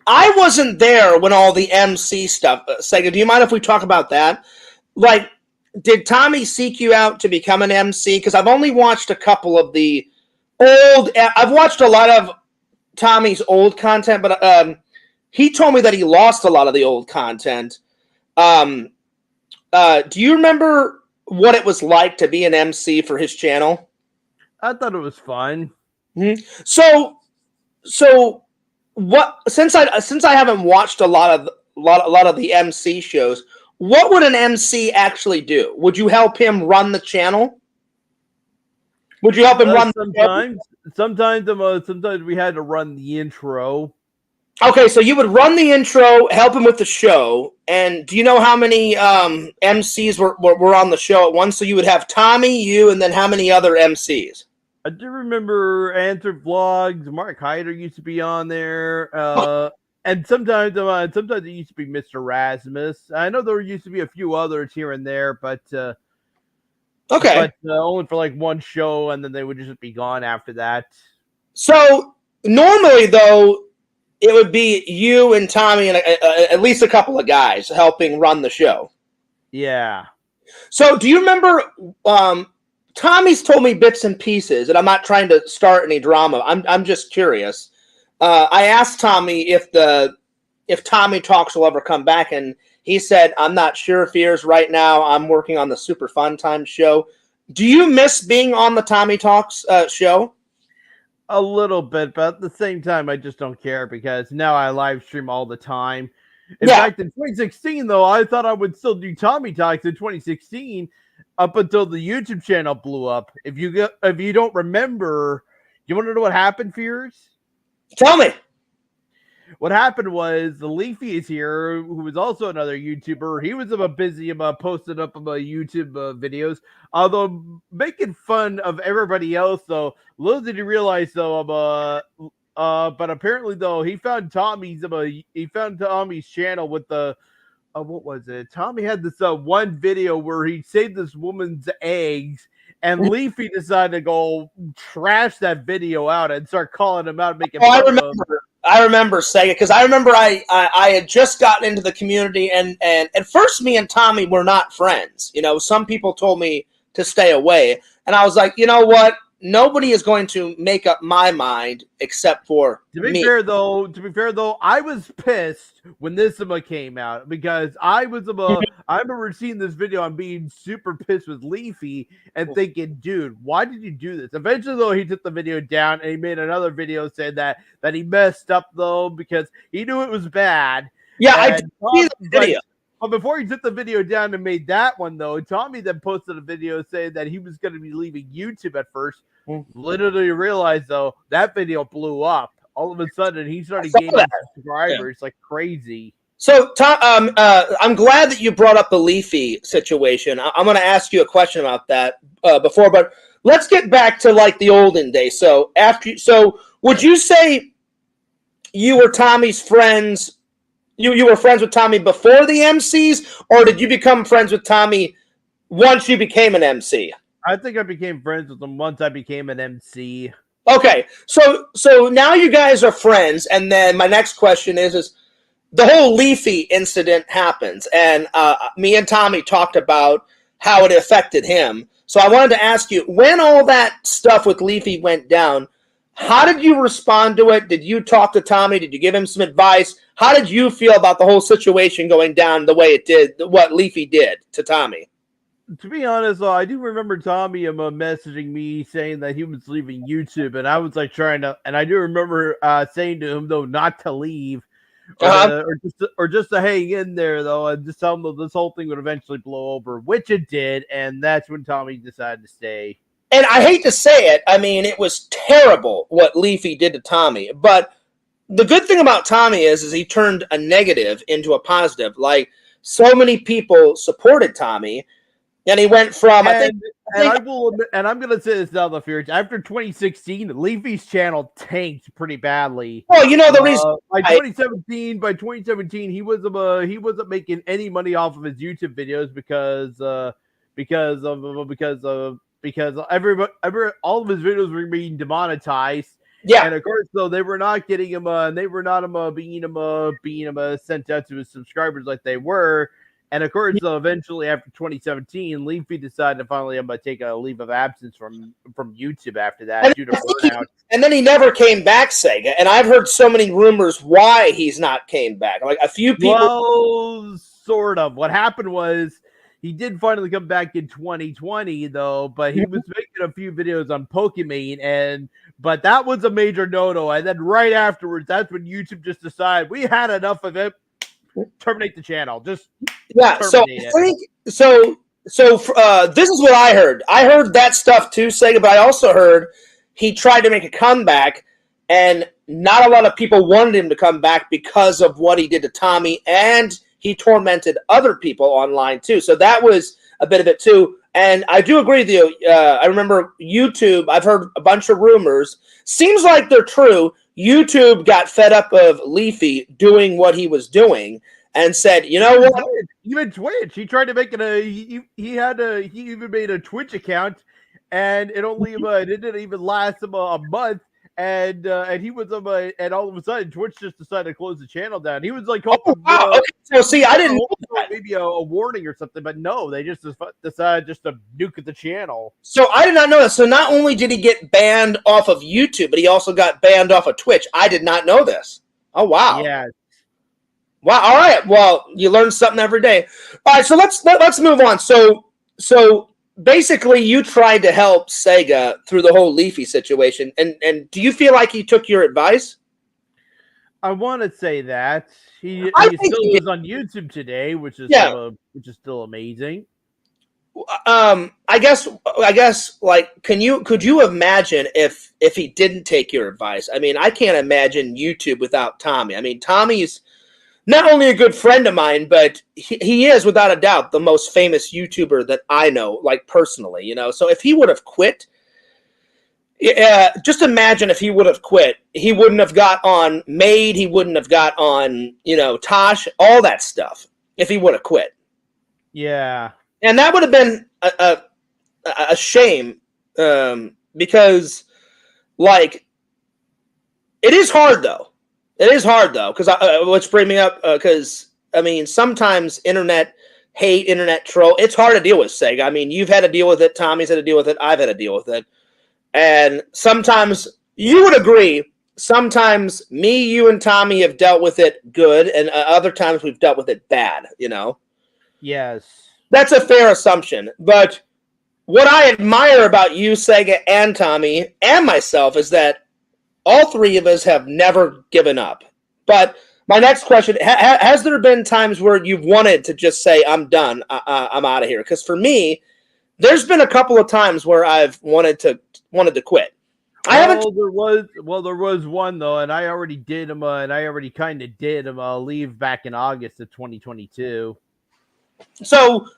I wasn't there when all the MC stuff. Sega, do you mind if we talk about that? Like, did Tommy seek you out to become an MC? Because I've only watched a couple of the old. I've watched a lot of Tommy's old content, but he told me that he lost a lot of the old content. Do you remember what it was like to be an MC for his channel? I thought it was fun. Mm-hmm. So what? Since I haven't watched a lot of the MC shows, what would an MC actually do? Would you help him run the channel? Would you help him run? Sometimes we had to run the intro. Okay, so you would run the intro, help him with the show, and do you know how many MCs were on the show at once? So you would have Tommy, you, and then how many other MCs? I do remember Answer Vlogs. Mark Hyder used to be on there, and sometimes it used to be Mr. Rasmus. I know there used to be a few others here and there, but okay, but only for like one show, and then they would just be gone after that. So normally, though, it would be you and Tommy and at least a couple of guys helping run the show. Yeah. So, do you remember? Tommy's told me bits and pieces, and I'm not trying to start any drama. I'm just curious. I asked Tommy if Tommy Talks will ever come back, and he said, "I'm not sure, Fears. Right now, I'm working on the Super Fun Time show." Do you miss being on the Tommy Talks show? A little bit, but at the same time, I just don't care because now I live stream all the time. In fact, in 2016, though, I thought I would still do Tommy Talks in 2016 up until the YouTube channel blew up. If you don't remember, you want to know what happened, Fears? Tell me. What happened was the Leafy is here, who was also another YouTuber. He was busy posting up YouTube videos, although making fun of everybody else. Though little did he realize, though, but apparently though he found Tommy's channel with the what was it? Tommy had this one video where he saved this woman's eggs. And Leafy decided to go trash that video out and start calling him out, making fun of him. I remember Sega because I remember I had just gotten into the community and at first me and Tommy were not friends. You know, some people told me to stay away, and I was like, you know what? Nobody is going to make up my mind except for me. To be fair though, I was pissed when this came out because I remember seeing this video and being super pissed with Leafy and thinking, dude, why did you do this? Eventually though, he took the video down and he made another video saying that he messed up though because he knew it was bad. Yeah, I did see the video. But before he took the video down and made that one, though, Tommy then posted a video saying that he was going to be leaving YouTube at first. Literally realized, though, that video blew up. All of a sudden, he started gaining subscribers like crazy. So, Tom, I'm glad that you brought up the Leafy situation. I'm going to ask you a question about that before, but let's get back to like the olden days. So, would you say you were Tommy's friends? You were friends with Tommy before the MCs, or did you become friends with Tommy once you became an MC? I think I became friends with him once I became an MC. Okay, so now you guys are friends, and then my next question is the whole Leafy incident happens, and me and Tommy talked about how it affected him. So I wanted to ask you, when all that stuff with Leafy went down, how did you respond to it? Did you talk to Tommy? Did you give him some advice? How did you feel about the whole situation going down the way it did, what Leafy did to Tommy? To be honest, though, I do remember Tommy messaging me saying that he was leaving YouTube, and I was like and I do remember saying to him, though, not to leave, or just to hang in there, though, and just tell him that this whole thing would eventually blow over, which it did, and that's when Tommy decided to stay. And I hate to say it, I mean, it was terrible what Leafy did to Tommy, but the good thing about Tommy is he turned a negative into a positive. Like, so many people supported Tommy, and he went from, I'm going to say this now, the Fears. After 2016, Leafy's channel tanked pretty badly. Well, you know the reason. By 2017, he wasn't making any money off of his YouTube videos because all of his videos were being demonetized. Yeah, and of course, though, they were not getting him, and they were not being sent out to his subscribers like they were. And of course, though, eventually after 2017, Leafy decided to finally take a leave of absence from YouTube after that due to burnout. And then he never came back, Sega. And I've heard so many rumors why he's not came back. Like a few people. Well, sort of. What happened was he did finally come back in 2020, though, but he was making a few videos on Pokemon, but that was a major no-no. And then right afterwards, that's when YouTube just decided we had enough of it. Terminate the channel. Just so I think so. This is what I heard. I heard that stuff too, Sega, but I also heard he tried to make a comeback, and not a lot of people wanted him to come back because of what he did to Tommy, and he tormented other people online too. So that was a bit of it too. And I do agree with you. I remember YouTube. I've heard a bunch of rumors. Seems like they're true. YouTube got fed up of Leafy doing what he was doing and said, you know what? Even Twitch. He tried to make it he even made a Twitch account, and it didn't even last him a month. and he was and all of a sudden Twitch just decided to close the channel down. He was like Oh, hoping wow. Okay. So see, I didn't know that. maybe a warning or something, but no, they just decided just to nuke the channel. So I did not know that. So not only did he get banned off of YouTube, but he also got banned off of Twitch. I did not know this. Oh wow. Yeah. Wow. All right. Well, you learn something every day. All right. So let's move on. So basically, you tried to help Sega through the whole Leafy situation, and do you feel like he took your advice? I want to say that he still was on YouTube today, which is still amazing. I guess like could you imagine if he didn't take your advice? I mean, I can't imagine YouTube without Tommy. I mean, Tommy's not only a good friend of mine, but he is without a doubt the most famous YouTuber that I know, like personally, you know. So if he would have quit, just imagine if he would have quit, he wouldn't have got on Made, he wouldn't have got on, you know, Tosh, all that stuff if he would have quit. Yeah. And that would have been a shame because, like, it is hard though. It is hard though, because what's bringing me up? Because I mean, sometimes internet hate, internet troll. It's hard to deal with, Sega. I mean, you've had to deal with it. Tommy's had to deal with it. I've had to deal with it. And sometimes you would agree. Sometimes me, you, and Tommy have dealt with it good, and other times we've dealt with it bad. You know. Yes. That's a fair assumption. But what I admire about you, Sega, and Tommy, and myself is that all three of us have never given up. But my next question, has there been times where you've wanted to just say, I'm done, I'm out of here? Because for me, there's been a couple of times where I've wanted to quit. There was one though, and I already did him, and I already kind of did him leave back in August of 2022. So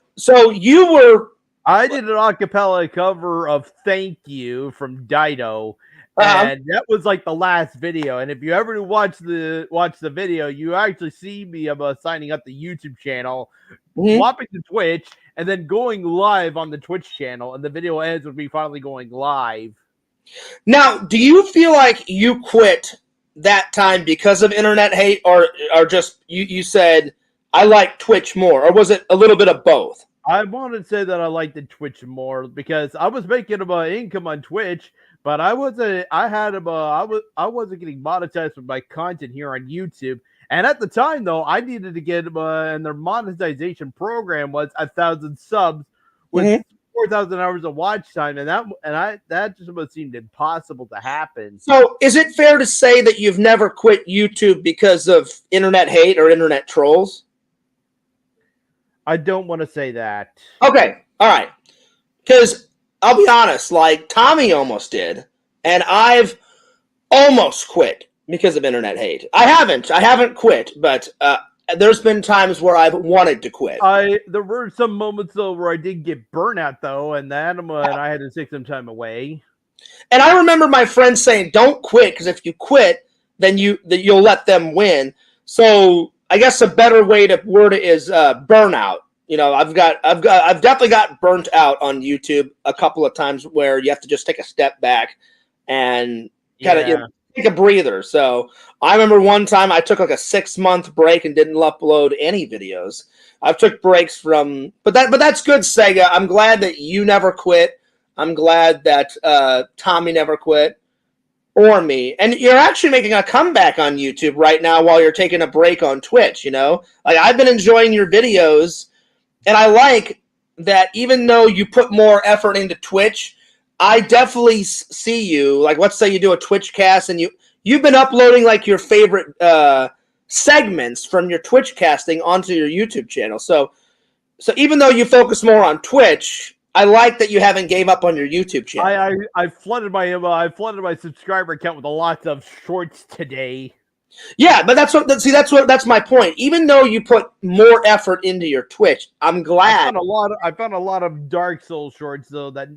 you were... I did an acapella cover of "Thank You" from Dido, and that was like the last video. And if you ever watch the video, you actually see me signing up the YouTube channel, swapping to Twitch, and then going live on the Twitch channel. And the video ends with me finally going live. Now, do you feel like you quit that time because of internet hate, or just you said I like Twitch more, or was it a little bit of both? I want to say that I liked the Twitch more because I was making income on Twitch, but I wasn't getting monetized with my content here on YouTube. And at the time, though, I needed to get and their monetization program was 1,000 subs with 4,000 hours of watch time, and that just seemed impossible to happen. So, is it fair to say that you've never quit YouTube because of internet hate or internet trolls? I don't want to say that. Okay, all right. Because I'll be honest, like Tommy almost did, and I've almost quit because of internet hate. I haven't quit, but there's been times where I've wanted to quit. There were some moments though where I did get burnout though, and then and I had to take some time away. And I remember my friends saying, "Don't quit, because if you quit, then you'll let them win." So I guess a better way to word it is burnout. You know, I've definitely got burnt out on YouTube a couple of times where you have to just take a step back and kind of take a breather. So I remember one time I took like a 6-month break and didn't upload any videos. I've took breaks from, but that's good, Sega. I'm glad that you never quit. I'm glad that Tommy never quit. Or me. And you're actually making a comeback on YouTube right now while you're taking a break on Twitch, you know? Like, I've been enjoying your videos, and I like that even though you put more effort into Twitch, I definitely see you, like, let's say you do a Twitch cast, and you've been uploading, like, your favorite segments from your Twitch casting onto your YouTube channel. So even though you focus more on Twitch, I like that you haven't gave up on your YouTube channel. I flooded my subscriber account with a lot of shorts today. Yeah, but that's my point. Even though you put more effort into your Twitch, I'm glad. I found a lot of Dark Souls shorts though that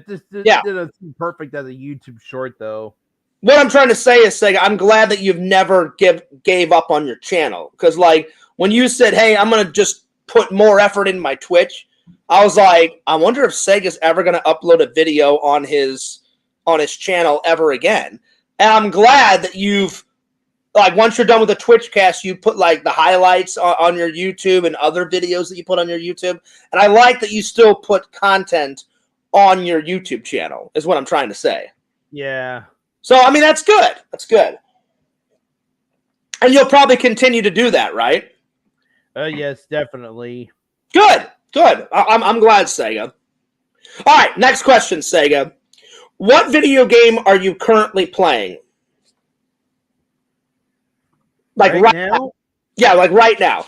just didn't seem perfect as a YouTube short though. What I'm trying to say is, Sega, I'm glad that you've never gave up on your channel, because like when you said, "Hey, I'm gonna just put more effort in my Twitch," I was like, I wonder if Sega's ever going to upload a video on his channel ever again. And I'm glad that you've, like, once you're done with the Twitch cast, you put like the highlights on your YouTube and other videos that you put on your YouTube. And I like that you still put content on your YouTube channel, is what I'm trying to say. Yeah. So, I mean, that's good. That's good. And you'll probably continue to do that, right? Yes, definitely. Good. Good. I'm glad, Sega. All right, next question, Sega. What video game are you currently playing? Like right now? Yeah, like right now.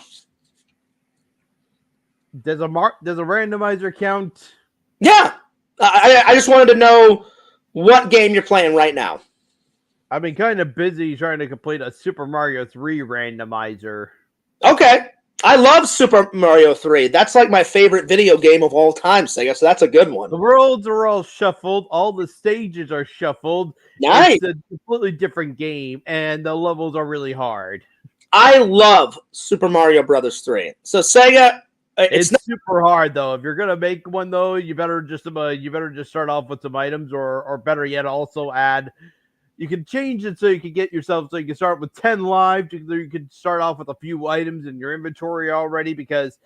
Does a randomizer count? Yeah. I just wanted to know what game you're playing right now. I've been kind of busy trying to complete a Super Mario 3 randomizer. Okay. I love Super Mario 3. That's like my favorite video game of all time, Sega, so that's a good one. The worlds are all shuffled. All the stages are shuffled. Nice. It's a completely different game, and the levels are really hard. I love Super Mario Brothers 3. So, Sega, it's super hard though. If you're gonna make one though, you better just start off with some items, or better yet, also add. You can change it so you can get yourself, so you can start with 10 lives. You can start off with a few items in your inventory already, because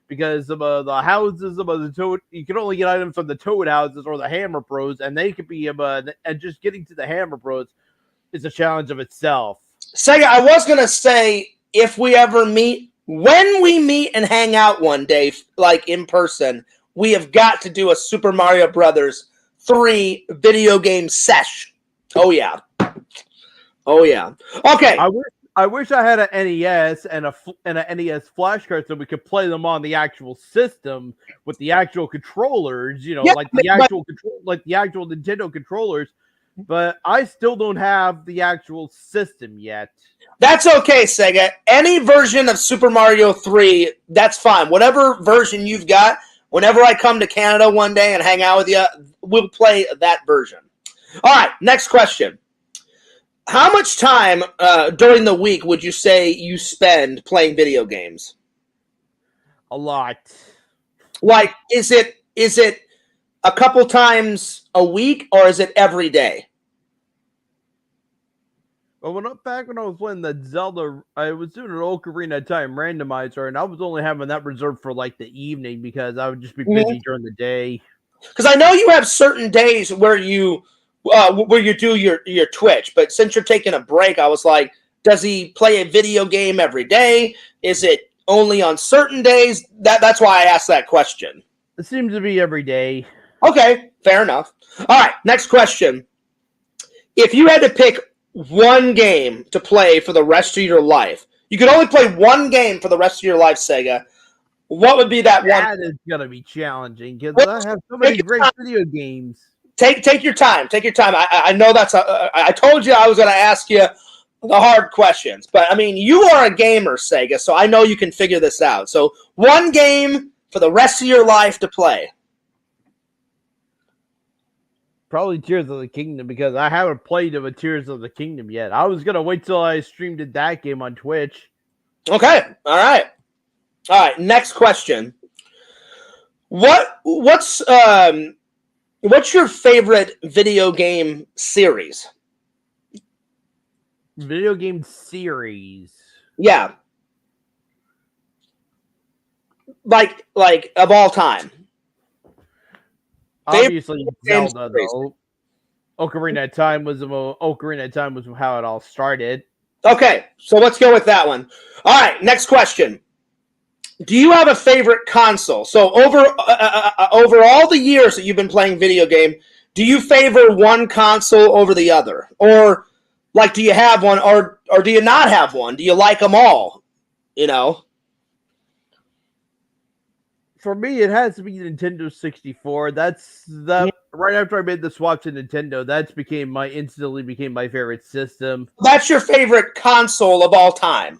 of the houses of the toad. You can only get items from the toad houses or the hammer bros, and they could be and just getting to the hammer bros is a challenge of itself. Sega, I was gonna say, if we ever meet, when we meet and hang out one day, like in person, we have got to do a Super Mario Brothers 3 video game sesh. Oh yeah. Oh yeah. Okay. I wish I had an NES and an NES flashcard so we could play them on the actual system with the actual controllers, like the actual Nintendo controllers. But I still don't have the actual system yet. That's okay, Sega. Any version of Super Mario 3, that's fine. Whatever version you've got, whenever I come to Canada one day and hang out with you, we'll play that version. All right, next question. How much time during the week would you say you spend playing video games? A lot. Like, is it a couple times a week, or is it every day? Well, back when I was playing the Zelda, I was doing an Ocarina of Time randomizer, and I was only having that reserved for like the evening because I would just be busy during the day. Because I know you have certain days where you do your Twitch, but since you're taking a break, I was like, does he play a video game every day? Is it only on certain days? That's why I asked that question. It seems to be every day. Okay, fair enough. All right, next question. If you had to pick one game to play for the rest of your life, you could only play one game for the rest of your life, Sega, what would be that one? That is going to be challenging because I have so many great video games. Take your time. Take your time. I know I told you I was going to ask you the hard questions, but I mean, you are a gamer, Sega, so I know you can figure this out. So one game for the rest of your life to play. Probably Tears of the Kingdom, because I haven't played with Tears of the Kingdom yet. I was going to wait till I streamed that game on Twitch. Okay. All right. Next question. What's your favorite video game series? Video game series? Yeah. Like of all time. Obviously, Zelda, though. Ocarina of Time was how it all started. Okay, so let's go with that one. All right, next question. Do you have a favorite console? So over all the years that you've been playing video game, do you favor one console over the other? Or, like, do you have one, or do you not have one? Do you like them all? For me, it has to be Nintendo 64. Right after I made the swap to Nintendo, instantly became my favorite system. That's your favorite console of all time.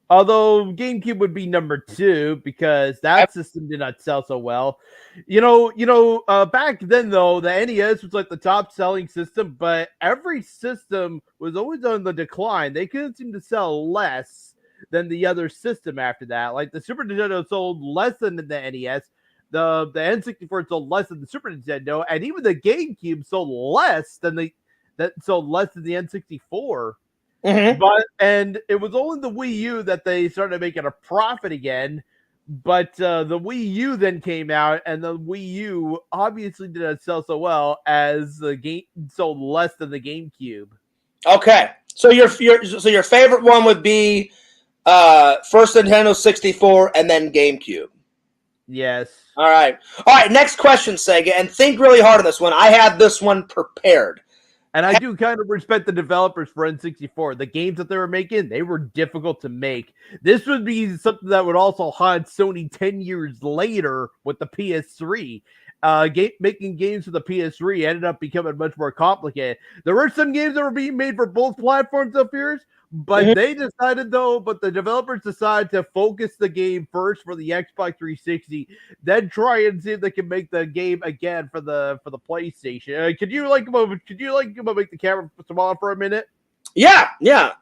Although GameCube would be number 2 because that system did not sell so well. Back then though, the NES was like the top selling system, but every system was always on the decline. They couldn't seem to sell less than the other system after that. Like the Super Nintendo sold less than the NES, the N64 sold less than the Super Nintendo, and even the GameCube sold less than the that sold less than the N64. Mm-hmm. And it was only the Wii U that they started making a profit again. But the Wii U then came out, and the Wii U obviously didn't sell so well as the game sold less than the GameCube. Okay, so your favorite one would be first Nintendo 64 and then GameCube. Yes. All right. Next question, Sega, and think really hard on this one. I had this one prepared. And I do kind of respect the developers for N64. The games that they were making, they were difficult to make. This would be something that would also haunt Sony 10 years later with the PS3. Making games for the PS3 ended up becoming much more complicated. There were some games that were being made for both platforms of Fears, but the developers decided to focus the game first for the Xbox 360, then try and see if they can make the game again for the PlayStation. Could you make the camera smaller for a minute? Yeah,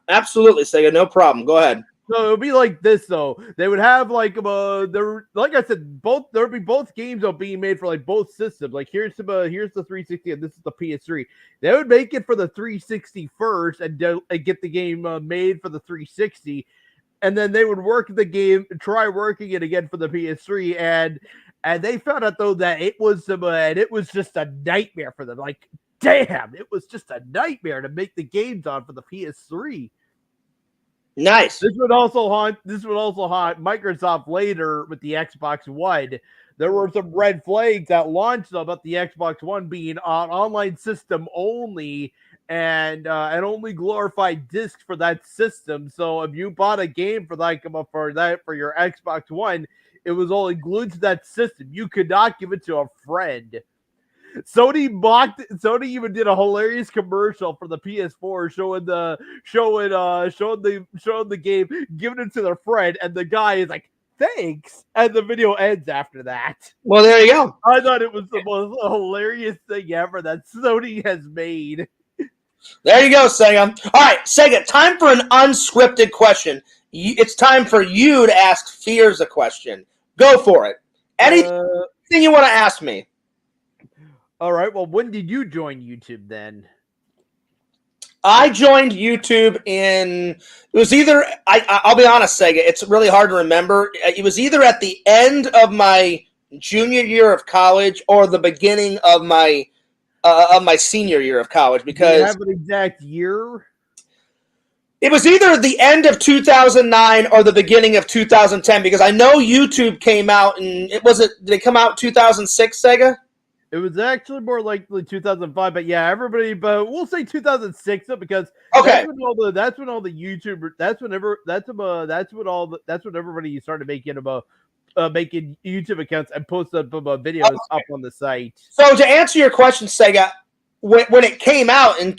absolutely, Sega. No problem. Go ahead. So it would be like this, though. They would have like I said, there would be both games being made for like both systems. Like here's the 360 and this is the PS3. They would make it for the 360 first and get the game made for the 360, and then they would work the game, try working it again for the PS3, and they found out though that it was just a nightmare for them. Like, damn, it was just a nightmare to make the games on for the PS3. Nice. This would also haunt Microsoft later with the Xbox One. There were some red flags at launch about the Xbox One being an online system only and only glorified discs for that system. So if you bought a game for your Xbox One, it was only glued to that system. You could not give it to a friend. Sony even did a hilarious commercial for the PS4 showing the game, giving it to their friend, and the guy is like, "Thanks," and the video ends after that. Well, there you go. I thought it was the most hilarious thing ever that Sony has made. There you go, Sega. All right, Sega, time for an unscripted question. It's time for you to ask Fears a question. Go for it. Anything you want to ask me. All right. Well, when did you join YouTube then? I joined YouTube it was either, I'll be honest, Sega, it's really hard to remember. It was either at the end of my junior year of college or the beginning of my senior year of college, because... Do you have an exact year? It was either the end of 2009 or the beginning of 2010, because I know YouTube came out and did it come out in 2006, Sega? It was actually more likely 2005, but yeah, but we'll say 2006 though, because okay, that's when everybody started making making YouTube accounts and posted videos up on the site. So to answer your question, Sega, when it came out in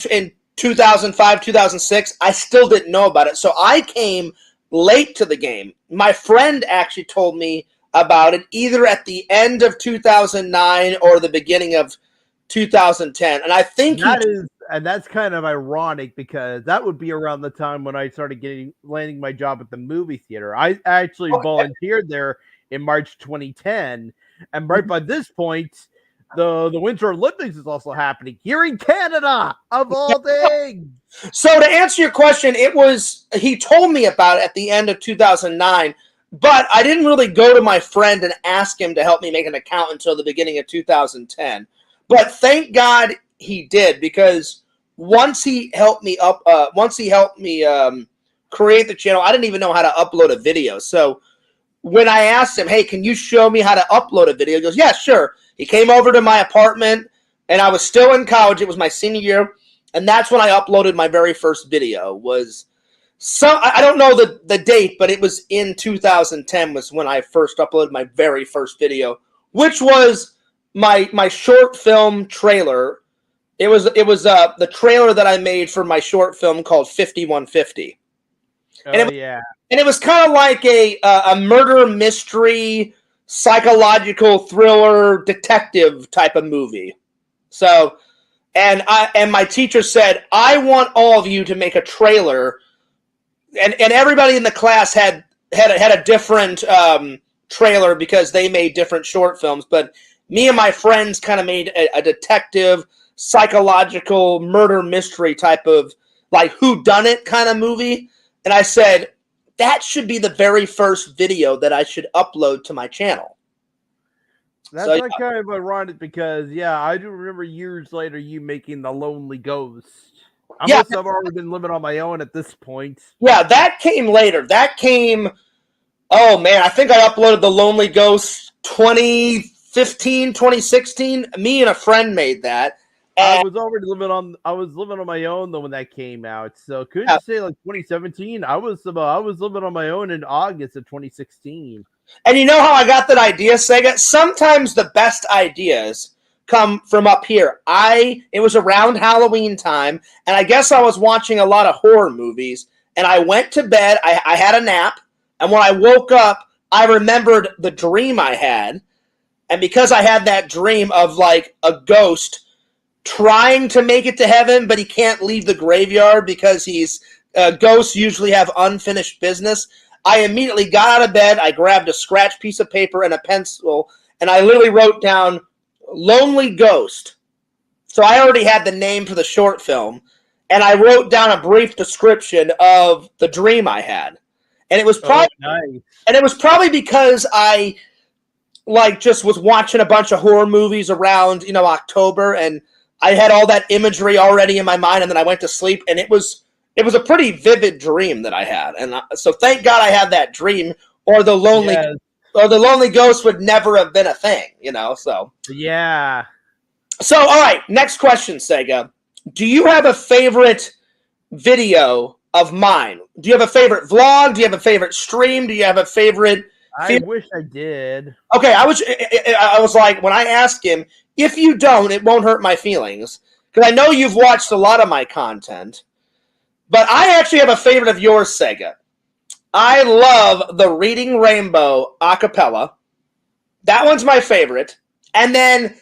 2005, 2006, I still didn't know about it. So I came late to the game. My friend actually told me about it either at the end of 2009 or the beginning of 2010. And I think that's kind of ironic, because that would be around the time when I started landing my job at the movie theater. I actually volunteered there in March 2010. And right by this point, the Winter Olympics is also happening here in Canada, of all things. So to answer your question, he told me about it at the end of 2009, but I didn't really go to my friend and ask him to help me make an account until the beginning of 2010. But thank God he did, because once he helped me create the channel, I didn't even know how to upload a video. So when I asked him, "Hey, can you show me how to upload a video?" He goes, "Yeah, sure." He came over to my apartment, and I was still in college. It was my senior year, and that's when I uploaded my very first video. I don't know the date, but it was in 2010 was when I first uploaded my very first video, which was my short film trailer. It was the trailer that I made for my short film called 5150. And it was kind of like a murder mystery, psychological thriller, detective type of movie. So, and my teacher said, "I want all of you to make a trailer," and everybody in the class had a different trailer because they made different short films. But me and my friends kind of made a detective psychological murder mystery type of like whodunit kind of movie. And I said, that should be the very first video that I should upload to my channel. That's like kind of ironic because, yeah, I do remember years later you making The Lonely Ghost. I must have already been living on my own at this point. Yeah, that came later. That came, oh man, I think I uploaded The Lonely Ghost 2015, 2016. Me and a friend made that. I was living on my own though when that came out. So could you say like 2017? I was living on my own in August of 2016. And you know how I got that idea, Sega? Sometimes the best ideas come from up here. It was around Halloween time, and I guess I was watching a lot of horror movies, and I went to bed. I had a nap, and when I woke up, I remembered the dream I had. And because I had that dream of like a ghost trying to make it to heaven, but he can't leave the graveyard because ghosts usually have unfinished business, I immediately got out of bed, I grabbed a scratch piece of paper and a pencil, and I literally wrote down Lonely Ghost. So I already had the name for the short film, and I wrote down a brief description of the dream I had. And it was probably because I like just was watching a bunch of horror movies around, October, and I had all that imagery already in my mind, and then I went to sleep, and it was a pretty vivid dream that I had, and so thank God I had that dream, or the lonely ghost would never have been a thing, So yeah. So all right, next question, Sega. Do you have a favorite video of mine? Do you have a favorite vlog? Do you have a favorite stream? Do you have a favorite? I wish I did. Okay, I was like, when I asked him, if you don't, it won't hurt my feelings, because I know you've watched a lot of my content. But I actually have a favorite of yours, Sega. I love the Reading Rainbow acapella. That one's my favorite. And then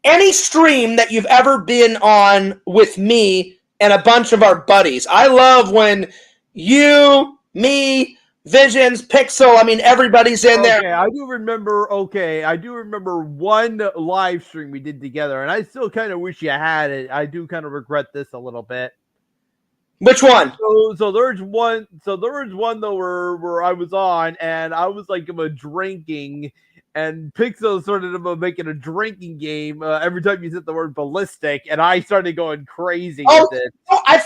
any stream that you've ever been on with me and a bunch of our buddies. I love when you, me, Visions, Pixel, everybody's in there. I do remember one live stream we did together, and I still kind of wish you had it. I do kind of regret this a little bit. Which one? So there's one though where I was on and I was like drinking, and Pixel started making a drinking game every time you said the word ballistic, and I started going crazy with it. Oh, I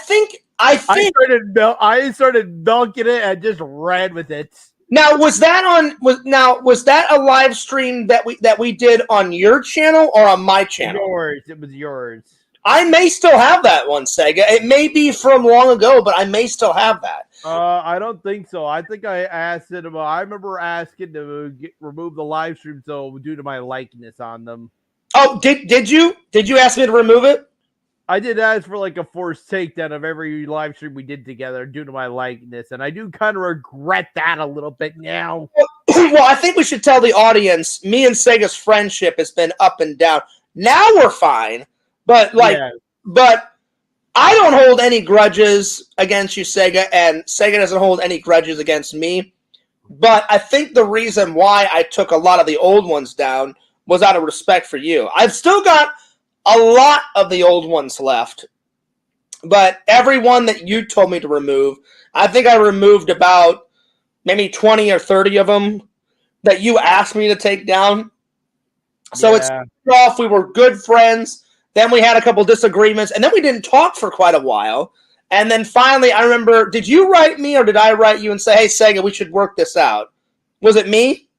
started milking it and just ran with it. Now was that a live stream that we did on your channel or on my channel? Yours. It was yours. I may still have that one, Sega. It may be from long ago, but I may still have that. I don't think so. I think I asked it. I remember asking to remove the live stream due to my likeness on them. Oh, did you? Did you ask me to remove it? I did ask for like a forced takedown of every live stream we did together due to my likeness, and I do kind of regret that a little bit now. Well, I think we should tell the audience, me and Sega's friendship has been up and down. Now we're fine. But but I don't hold any grudges against you, Sega, and Sega doesn't hold any grudges against me. But I think the reason why I took a lot of the old ones down was out of respect for you. I've still got a lot of the old ones left, but every one that you told me to remove, I think I removed about maybe 20 or 30 of them that you asked me to take down. So it's off. We were good friends. Then we had a couple disagreements, and then we didn't talk for quite a while. And then finally, I remember, did you write me or did I write you and say, hey, Sega, we should work this out? Was it me?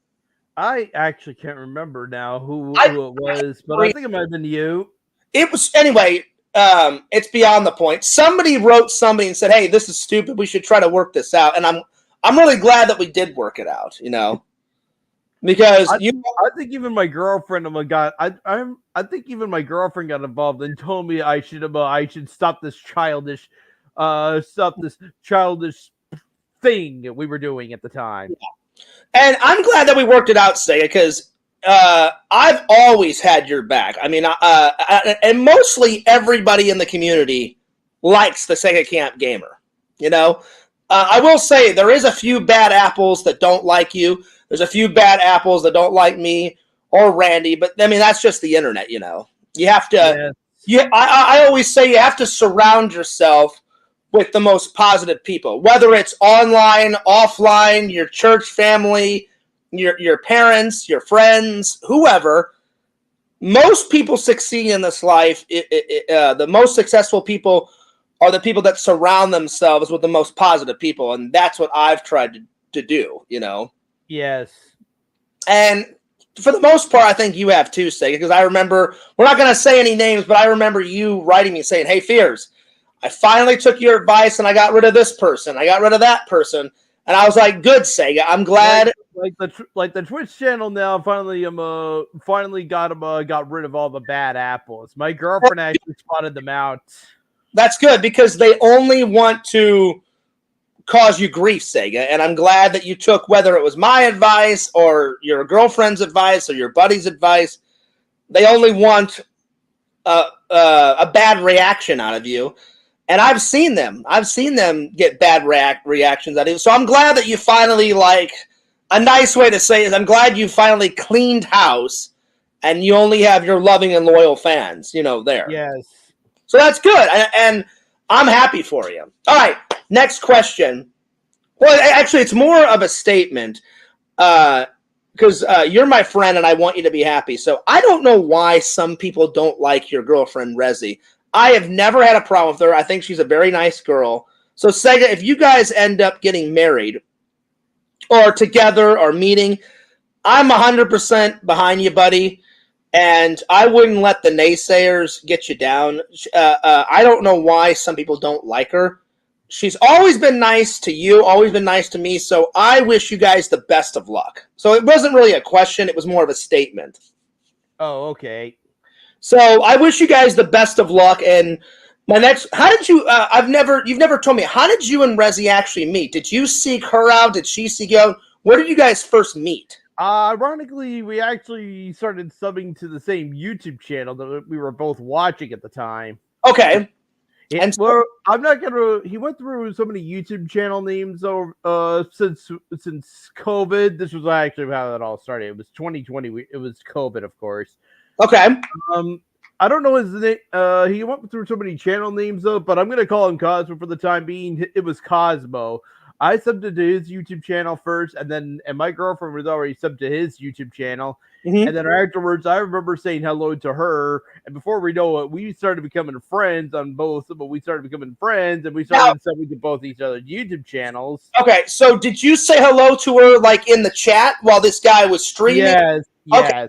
I actually can't remember now who it was, but I think it might have been you. It was, anyway, it's beyond the point. Somebody wrote somebody and said, hey, this is stupid. We should try to work this out. And I'm really glad that we did work it out, Because I think even my girlfriend I think even my girlfriend got involved and told me I should stop this childish thing we were doing at the time. And I'm glad that we worked it out, Sega, because I've always had your back. And mostly everybody in the community likes the Sega Camp Gamer. I will say there is a few bad apples that don't like you. There's a few bad apples that don't like me or Randy, but that's just the internet, You have to I always say you have to surround yourself with the most positive people, whether it's online, offline, your church family, your parents, your friends, whoever. Most people succeed in this life. The most successful people are the people that surround themselves with the most positive people, and that's what I've tried to do, you know. Yes. And for the most part, I think you have too, Sega, because I remember, we're not going to say any names, but I remember you writing me saying, hey, Fears, I finally took your advice and I got rid of this person. I got rid of that person. And I was like, good, Sega. I'm glad. Like the Twitch channel now finally got rid of all the bad apples. My girlfriend actually spotted them out. That's good, because they only want to cause you grief, Sega. And I'm glad that you took, whether it was my advice or your girlfriend's advice or your buddy's advice, they only want a bad reaction out of you. And I've seen them. I've seen them get bad reactions out of you. So I'm glad that you finally, like, a nice way to say it is I'm glad you finally cleaned house and you only have your loving and loyal fans, you know, there. Yes. So that's good. And I'm happy for you. All right. Next question. Well, actually, it's more of a statement because you're my friend and I want you to be happy. So I don't know why some people don't like your girlfriend, Rezi. I have never had a problem with her. I think she's a very nice girl. So, Sega, if you guys end up getting married or together or meeting, I'm 100% behind you, buddy. And I wouldn't let the naysayers get you down. I don't know why some people don't like her. She's always been nice to you, always been nice to me. So I wish you guys the best of luck. So it wasn't really a question. It was more of a statement. Oh, okay. So I wish you guys the best of luck. And my next, how did you, you've never told me, how did you and Rezi actually meet? Did you seek her out? Did she seek you out? Where did you guys first meet? Ironically, we actually started subbing to the same YouTube channel that we were both watching at the time. Okay. And well, I'm not gonna. He went through so many YouTube channel names since COVID. This was actually how that all started. It was 2020. It was COVID, of course. Okay. I don't know his name. He went through so many channel names though, but I'm gonna call him Cosmo for the time being. It was Cosmo. I subbed to his YouTube channel first, and my girlfriend was already subbed to his YouTube channel. Mm-hmm. And then afterwards, I remember saying hello to her. And before we know it, we started becoming friends on both. But we started becoming friends, and we started subbing to both each other's YouTube channels. Okay, so did you say hello to her like in the chat while this guy was streaming? Yes. Okay.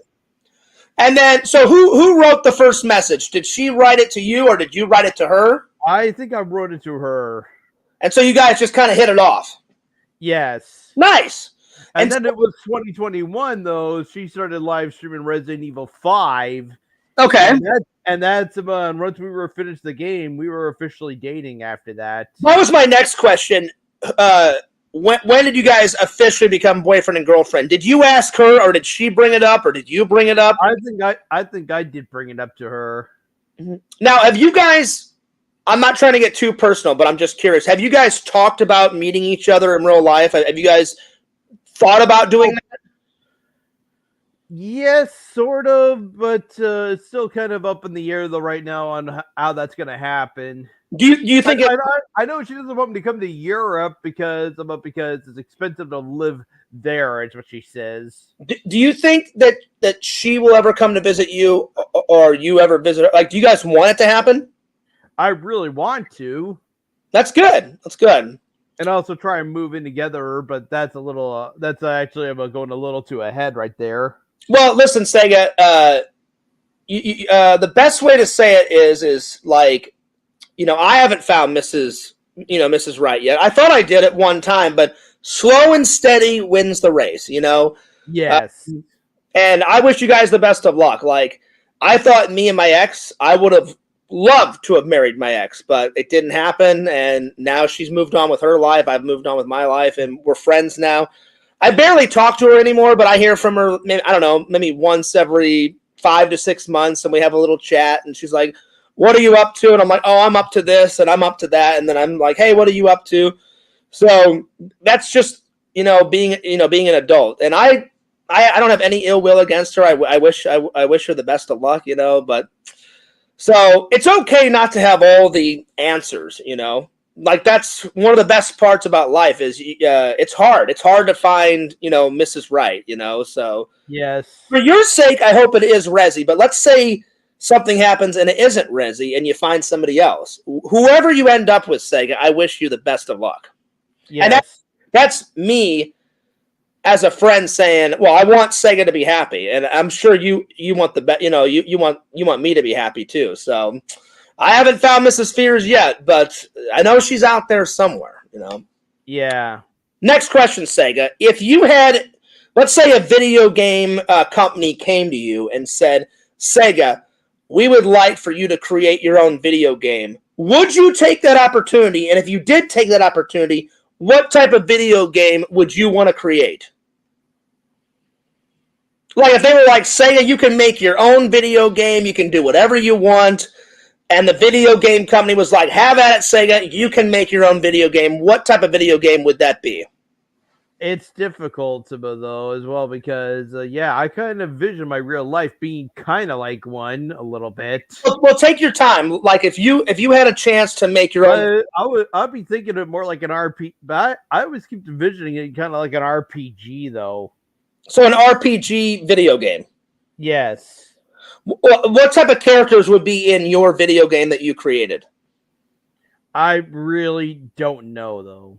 And then, so who wrote the first message? Did she write it to you, or did you write it to her? I think I wrote it to her. And so you guys just kind of hit it off. Yes. Nice. And then it was 2021, though. She started live streaming Resident Evil 5. Okay. And that's about, once we were finished the game, we were officially dating after that. That was my next question. When did you guys officially become boyfriend and girlfriend? Did you ask her, or did she bring it up, or did you bring it up? I think I did bring it up to her. Now, have you guys... I'm not trying to get too personal, but I'm just curious. Have you guys talked about meeting each other in real life? Have you guys thought about doing that? Yes, sort of, but it's still kind of up in the air though right now on how that's going to happen. Do you think I know she doesn't want me to come to Europe because it's expensive to live there, is what she says. Do you think that she will ever come to visit you, or you ever visit her? Like, do you guys want it to happen? I really want to. That's good. That's good. And also try and move in together, but that's a little. That's actually about going a little too ahead right there. Well, listen, Sega. The best way to say it is like, I haven't found Mrs. Right yet. I thought I did at one time, but slow and steady wins the race. Yes. And I wish you guys the best of luck. Like, I thought me and my ex, I would have loved to have married my ex, but it didn't happen, and now she's moved on with her life. I've moved on with my life, and we're friends now. I barely talk to her anymore, but I hear from her, maybe once every 5 to 6 months, and we have a little chat, and she's like, what are you up to? And I'm like, oh, I'm up to this, and I'm up to that, and then I'm like, hey, what are you up to? So that's just, being an adult. And I don't have any ill will against her. I wish her the best of luck, but... So it's okay not to have all the answers, you know. Like that's one of the best parts about life is it's hard. It's hard to find, you know, Mrs. Right, you know. So Yes. for your sake, I hope it is Resi. But let's say something happens and it isn't Resi, and you find somebody else. Whoever you end up with, Sega, I wish you the best of luck. Yes. And that's me as a friend saying, "Well, I want Sega to be happy, and I'm sure you want the best. You know, you want me to be happy too." So, I haven't found Mrs. Fears yet, but I know she's out there somewhere. You know. Yeah. Next question, Sega. If you had, let's say, a video game company came to you and said, "Sega, we would like for you to create your own video game," would you take that opportunity? And if you did take that opportunity, what type of video game would you want to create? Like if they were like, Sega, you can make your own video game, you can do whatever you want, and the video game company was like, have at it, Sega, you can make your own video game, what type of video game would that be? It's difficult though as well because yeah, I kind of envision my real life being kind of like one a little bit. Well, take your time. Like if you had a chance to make your own, I'd be thinking of more like an RPG, but I always keep envisioning it kind of like an RPG though. So an RPG video game. Yes. What type of characters would be in your video game that you created? I really don't know though.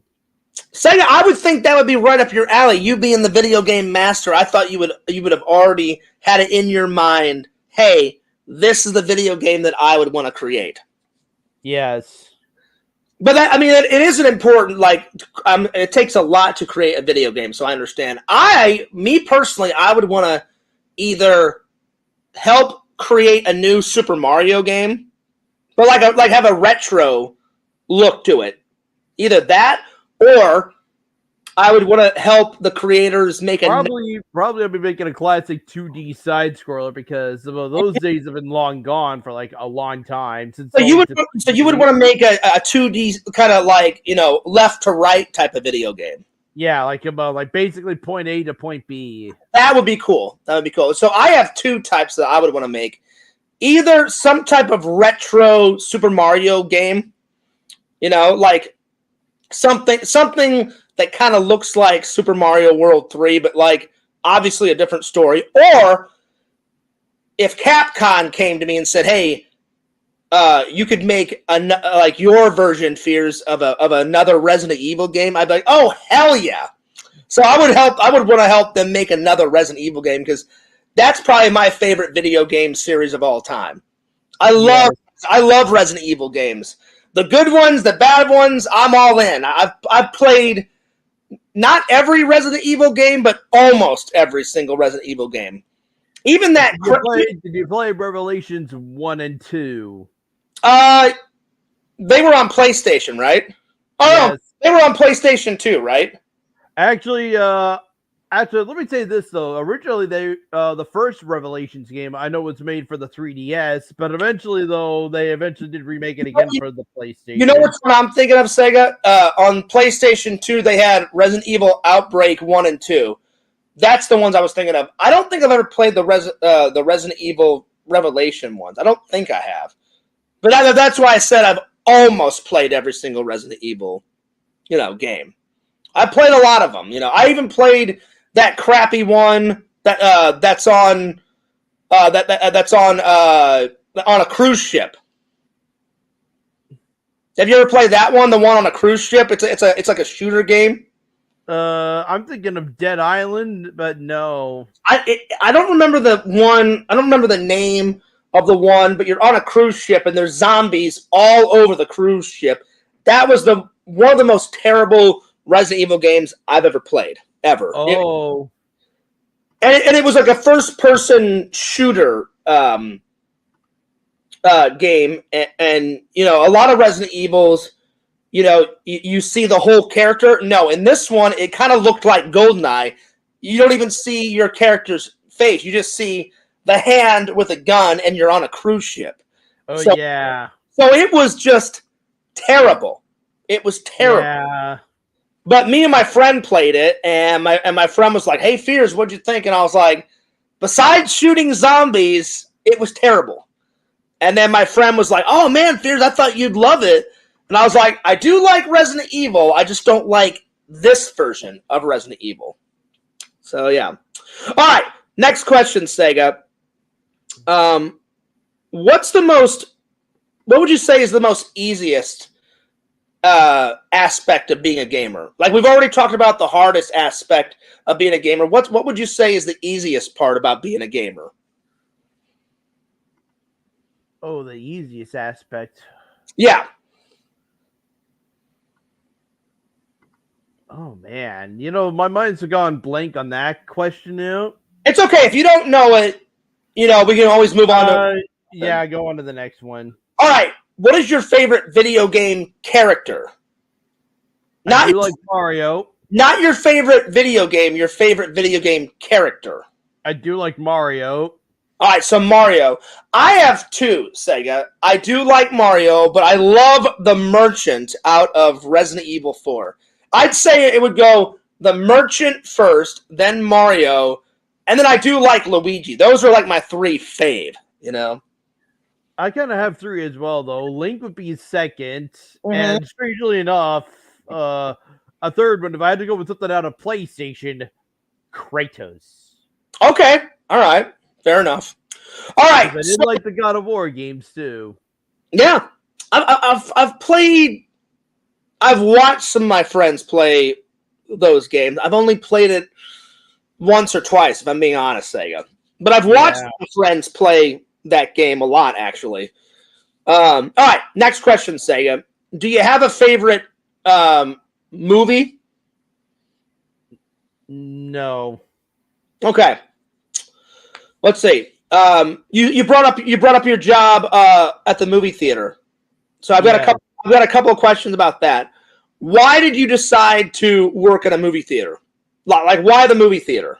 Sega, I would think that would be right up your alley. You being the video game master, I thought you would have already had it in your mind. Hey, this is the video game that I would want to create. Yes, but that, I mean, it is an important. Like, it takes a lot to create a video game, so I understand. Me personally, I would want to either help create a new Super Mario game, but like have a retro look to it. Either that. Or I would want to help the creators make probably I'll be making a classic 2D side scroller because those days have been long gone for like a long time. So you would want to make a 2D kind of like, you know, left to right type of video game. Yeah, like about like basically point A to point B. That would be cool. That would be cool. So I have two types that I would want to make. Either some type of retro Super Mario game, you know, like something that kind of looks like Super Mario World 3, but like obviously a different story. Or if Capcom came to me and said, "Hey, you could make like your version, Fears, of another Resident Evil game," I'd be like, "Oh hell yeah!" So I would want to help them make another Resident Evil game because that's probably my favorite video game series of all time. I love Resident Evil games. The good ones, the bad ones, I'm all in. I've played not every Resident Evil game, but almost every single Resident Evil game. Even that. Did you play Revelations 1 and 2? They were on PlayStation, right? Oh, yes. No, they were on PlayStation 2, right? Actually, let me say this though. Originally, the first Revelations game I know was made for the 3DS, but eventually they did remake it again for the PlayStation. You know which one I'm thinking of, Sega? On PlayStation 2, they had Resident Evil Outbreak 1 and 2. That's the ones I was thinking of. I don't think I've ever played the Resident Evil Revelation ones. I don't think I have. But that's why I said I've almost played every single Resident Evil, you know, game. I played a lot of them. You know, I even played that crappy one that's on a cruise ship. Have you ever played that one? The one on a cruise ship? It's like a shooter game. I'm thinking of Dead Island, but no. I don't remember the one. I don't remember the name of the one, but you're on a cruise ship and there's zombies all over the cruise ship. That was one of the most terrible Resident Evil games I've ever played. Ever. Oh. And it was like a first-person shooter game. And, you know, a lot of Resident Evils, you know, you see the whole character. No, in this one, it kind of looked like GoldenEye. You don't even see your character's face. You just see the hand with a gun, and you're on a cruise ship. Oh, yeah. So it was just terrible. It was terrible. Yeah. But me and my friend played it, and my friend was like, "Hey, Fears, what'd you think?" And I was like, besides shooting zombies, it was terrible. And then my friend was like, "Oh man, Fears, I thought you'd love it." And I was like, "I do like Resident Evil. I just don't like this version of Resident Evil." So yeah. All right. Next question, Sega. What would you say is the most easiest aspect of being a gamer? Like we've already talked about the hardest aspect of being a gamer. What would you say is the easiest part about being a gamer? Oh, the easiest aspect. Yeah. Oh man, my mind's gone blank on that question now. It's okay if you don't know it. We can always move on to. Yeah, go on to the next one. All right. What is your favorite video game character? I do like Mario. Not your favorite video game. Your favorite video game character. I do like Mario. All right, so Mario. I have two, Sega. I do like Mario, but I love the merchant out of Resident Evil 4. I'd say it would go the merchant first, then Mario, and then I do like Luigi. Those are like my three fave, I kind of have three as well, though. Link would be second, and strangely enough, a third one, if I had to go with something out of PlayStation, Kratos. Okay, all right. Fair enough. All right. I did like the God of War games too. Yeah, I've played. I've watched some of my friends play those games. I've only played it once or twice, if I'm being honest, Sega. But I've watched my friends play that game a lot, actually. All right, next question, Sega. Do you have a favorite movie? No. Okay. Let's see. You brought up your job at the movie theater, so I've got a couple of questions about that. Why did you decide to work at a movie theater? Like, why the movie theater?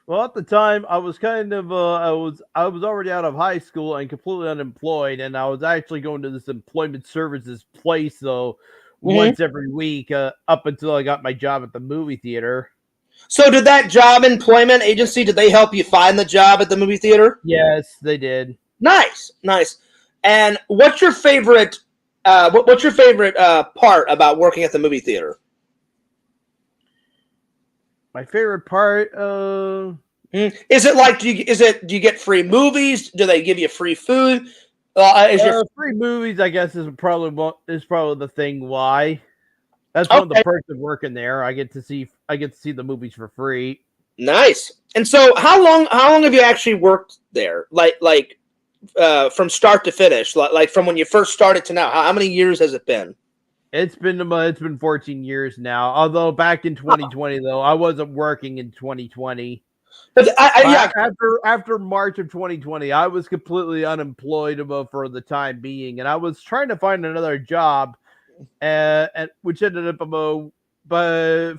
Well, at the time, I was kind of I was already out of high school and completely unemployed, and I was actually going to this employment services place though once every week up until I got my job at the movie theater. So did that job employment agency, did they help you find the job at the movie theater? Yes, they did. Nice. And what's your favorite part about working at the movie theater? My favorite part, is it like do you get free movies? Do they give you free food? Free movies, I guess, is probably the thing why. That's one of the perks of working there. I get to see the movies for free. Nice. And so how long have you actually worked there? Like from start to finish? Like from when you first started to now? How many years has it been? It's been 14 years now. Although back in 2020 though, I wasn't working in 2020. But after March of 2020, I was completely unemployed for the time being, and I was trying to find another job. And which ended up about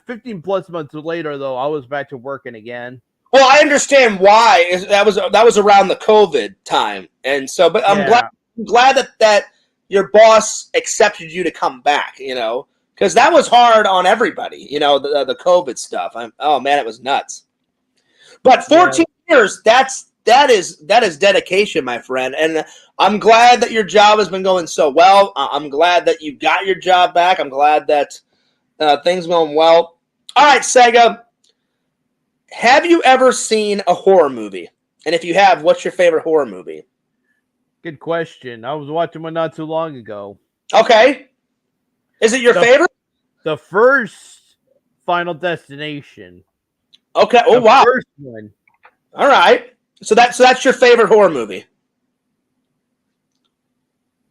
15 plus months later, though, I was back to working again. Well, I understand why. That was around the COVID time, and so. But I'm glad that your boss accepted you to come back. Because that was hard on everybody. The COVID stuff. Oh man, it was nuts. But 14 years. That is dedication, my friend, and I'm glad that your job has been going so well. I'm glad that you got your job back. I'm glad that things are going well. All right, Sega, have you ever seen a horror movie? And if you have, what's your favorite horror movie? Good question. I was watching one not too long ago. Okay. Is it your favorite? The first Final Destination. Okay. Oh, wow. First one. All right. So that's your favorite horror movie.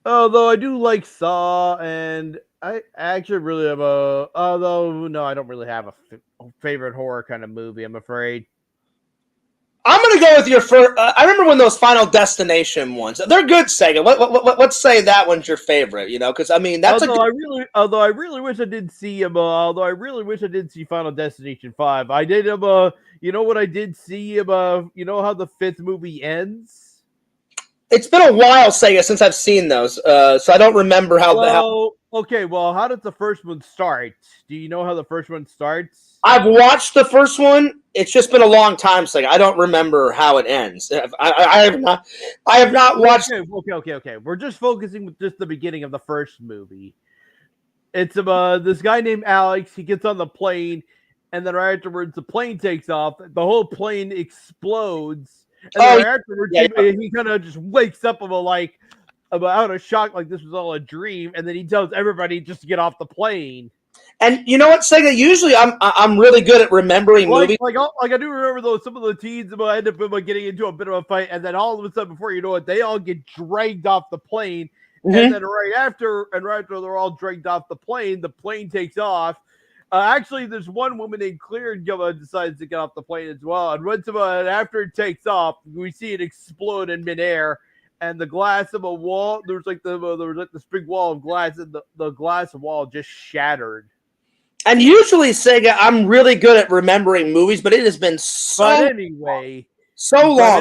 Although I do like Saw, and I actually really have although no, I don't really have a favorite horror kind of movie, I'm afraid. I'm gonna go with your first. I remember when those Final Destination ones. They're good, Sega. Let's say that one's your favorite. Because I mean that's although I really wish I did see although I really wish I did see Final Destination 5. I did what I did see how the fifth movie ends. It's been a while, Sega, since I've seen those, so I don't remember how. Okay. Well, how does the first one start? Do you know how the first one starts? I've watched the first one. it's just been a long time, Sega. I don't remember how it ends. I have not watched. Okay. We're just focusing with just the beginning of the first movie. It's about this guy named Alex. He gets on the plane, and then right afterwards, the plane takes off. The whole plane explodes, and then right afterwards, he kind of just wakes up out of shock, like this was all a dream. And then he tells everybody just to get off the plane. And you know what, Sega? Usually, I'm really good at remembering movies. Like I do remember those. Some of the teens end up getting into a bit of a fight, and then all of a sudden, before you know it, they all get dragged off the plane. Mm-hmm. And then right after they're all dragged off the plane takes off. Actually, there's one woman named Claire decides to get off the plane as well. And after it takes off, we see it explode in midair, and the glass of a wall. There was this big wall of glass, and the glass wall just shattered. And usually, Sega, I'm really good at remembering movies, but it has been so long.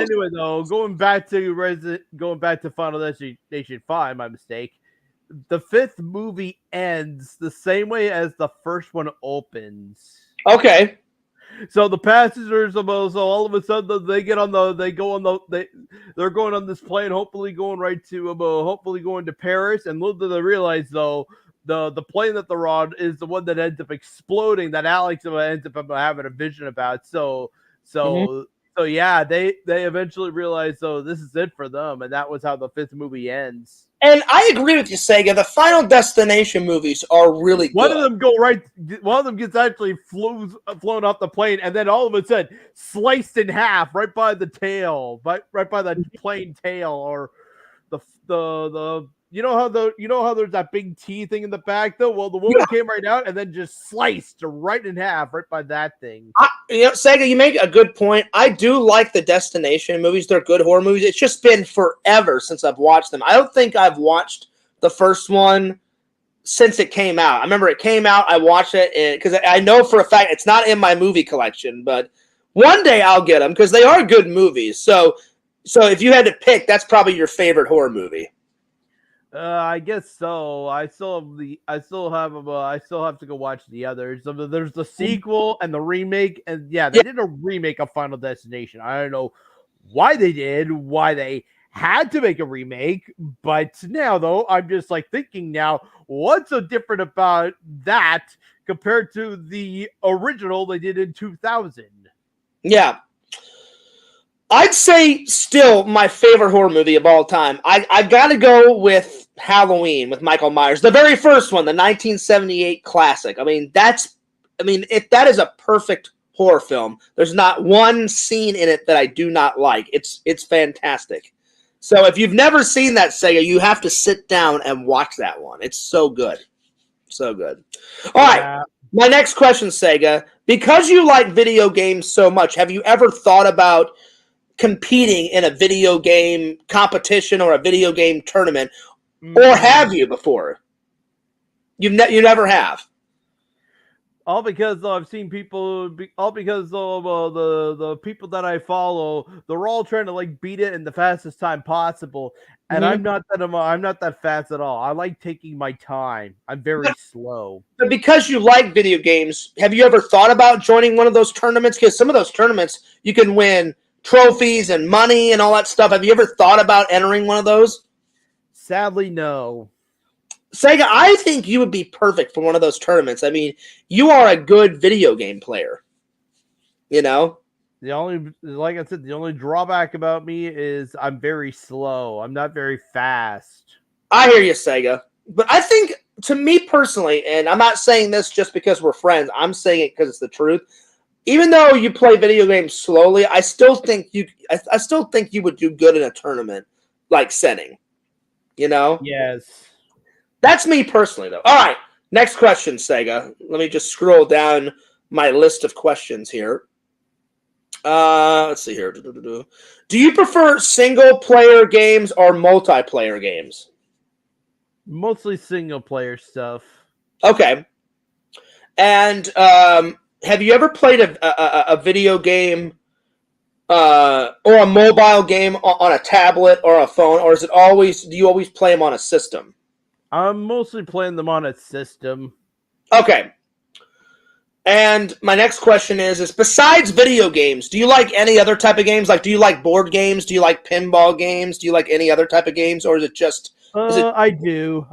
Anyway, though, going back to Final Destination 5, my mistake. The fifth movie ends the same way as the first one opens. Okay. So the passengers, all of a sudden they're going on this plane, hopefully going to Paris, and little do they realize though, the plane that they're on is the one that ends up exploding, that Alex ends up having a vision about. So yeah, they eventually realize, this is it for them, and that was how the fifth movie ends. And I agree with you, Sega. The Final Destination movies are really good. One of them gets actually flown off the plane, and then all of a sudden sliced in half right by the tail, right by the plane tail, or the you know how there's that big T thing in the back though. Well, the woman came right out and then just sliced right in half right by that thing. Sega, you make a good point. I do like the Destination movies. They're good horror movies. It's just been forever since I've watched them. I don't think I've watched the first one since it came out. I remember it came out. I watched it because I know for a fact it's not in my movie collection, but one day I'll get them because they are good movies. So if you had to pick, that's probably your favorite horror movie. I guess so. I still have to go watch the others. So there's the sequel and the remake, and they did a remake of Final Destination. I don't know why they had to make a remake, but now though, I'm just thinking now, what's so different about that compared to the original they did in 2000? Yeah. I'd say still my favorite horror movie of all time. I got to go with Halloween with Michael Myers. The very first one, the 1978 classic. If that is a perfect horror film. There's not one scene in it that I do not like. It's fantastic. So if you've never seen that, Sega, you have to sit down and watch that one. It's so good. So good. All right. My next question, Sega. Because you like video games so much, have you ever thought about competing in a video game competition or a video game tournament, or have you before? You never have. All because I've seen people. All because the people that I follow, they're all trying to beat it in the fastest time possible, and I'm not that fast at all. I like taking my time. I'm very slow. But because you like video games, have you ever thought about joining one of those tournaments? Because some of those tournaments you can win trophies and money and all that stuff. Have you ever thought about entering one of those? Sadly, no. Sega, I think you would be perfect for one of those tournaments. I mean, you are a good video game player. You know? Like I said, the only drawback about me is I'm very slow. I'm not very fast. I hear you, Sega. But I think, to me personally, and I'm not saying this just because we're friends, I'm saying it because it's the truth. Even though you play video games slowly, I still think you would do good in a tournament setting. You know? Yes. That's me personally, though. All right. Next question, Sega. Let me just scroll down my list of questions here. Let's see here. Do you prefer single-player games or multiplayer games? Mostly single-player stuff. Okay. And have you ever played a video game or a mobile game on a tablet or a phone, or do you always play them on a system? I'm mostly playing them on a system. Okay. And my next question is besides video games, do you like any other type of games? Like, do you like board games? Do you like pinball games? Do you like any other type of games, or is it just? Is it I do.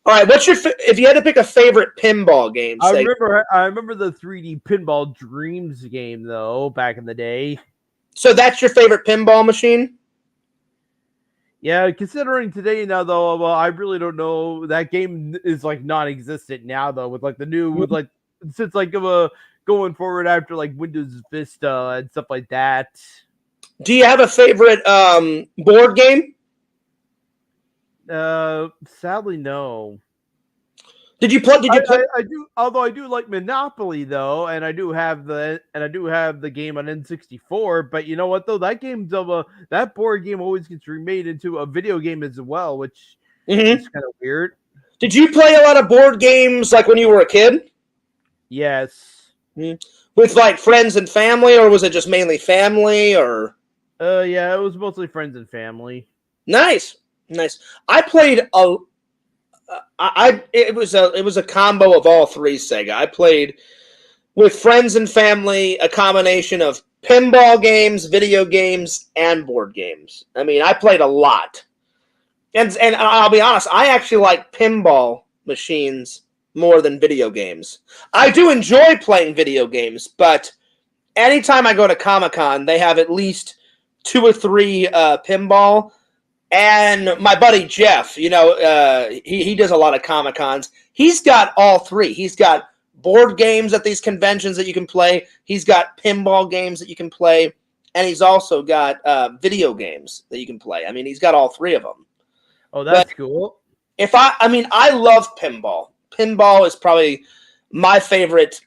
all right? What's your if you had to pick a favorite pinball game? Say, I remember the 3D Pinball Dreams game though back in the day. so that's your favorite pinball machine? Yeah, considering today now though, well, I really don't know. That game is like non-existent now though, with like the new with like since like going forward after like Windows Vista and stuff like that. Do you have a favorite board game? Sadly, no. Did you play? Did you play? I do, although I do like Monopoly though, and I do have the game on N64. But you know what though, that board game always gets remade into a video game as well, which is kind of weird. Did you play a lot of board games like when you were a kid? Yes. With like friends and family, or was it just mainly family? Or yeah, it was mostly friends and family. Nice. I played a. It was a combo of all three Sega. I played with friends and family a combination of pinball games, video games, and board games. I mean, I played a lot. And I'll be honest, I actually like pinball machines more than video games. I do enjoy playing video games, but anytime I go to Comic-Con, they have at least 2 or 3 pinball. And my buddy Jeff, he does a lot of Comic-Cons. He's got all 3. He's got board games at these conventions that you can play. He's got pinball games that you can play. And he's also got video games that you can play. I mean, he's got all 3 of them. Oh, that's cool. I love pinball. Pinball is probably my favorite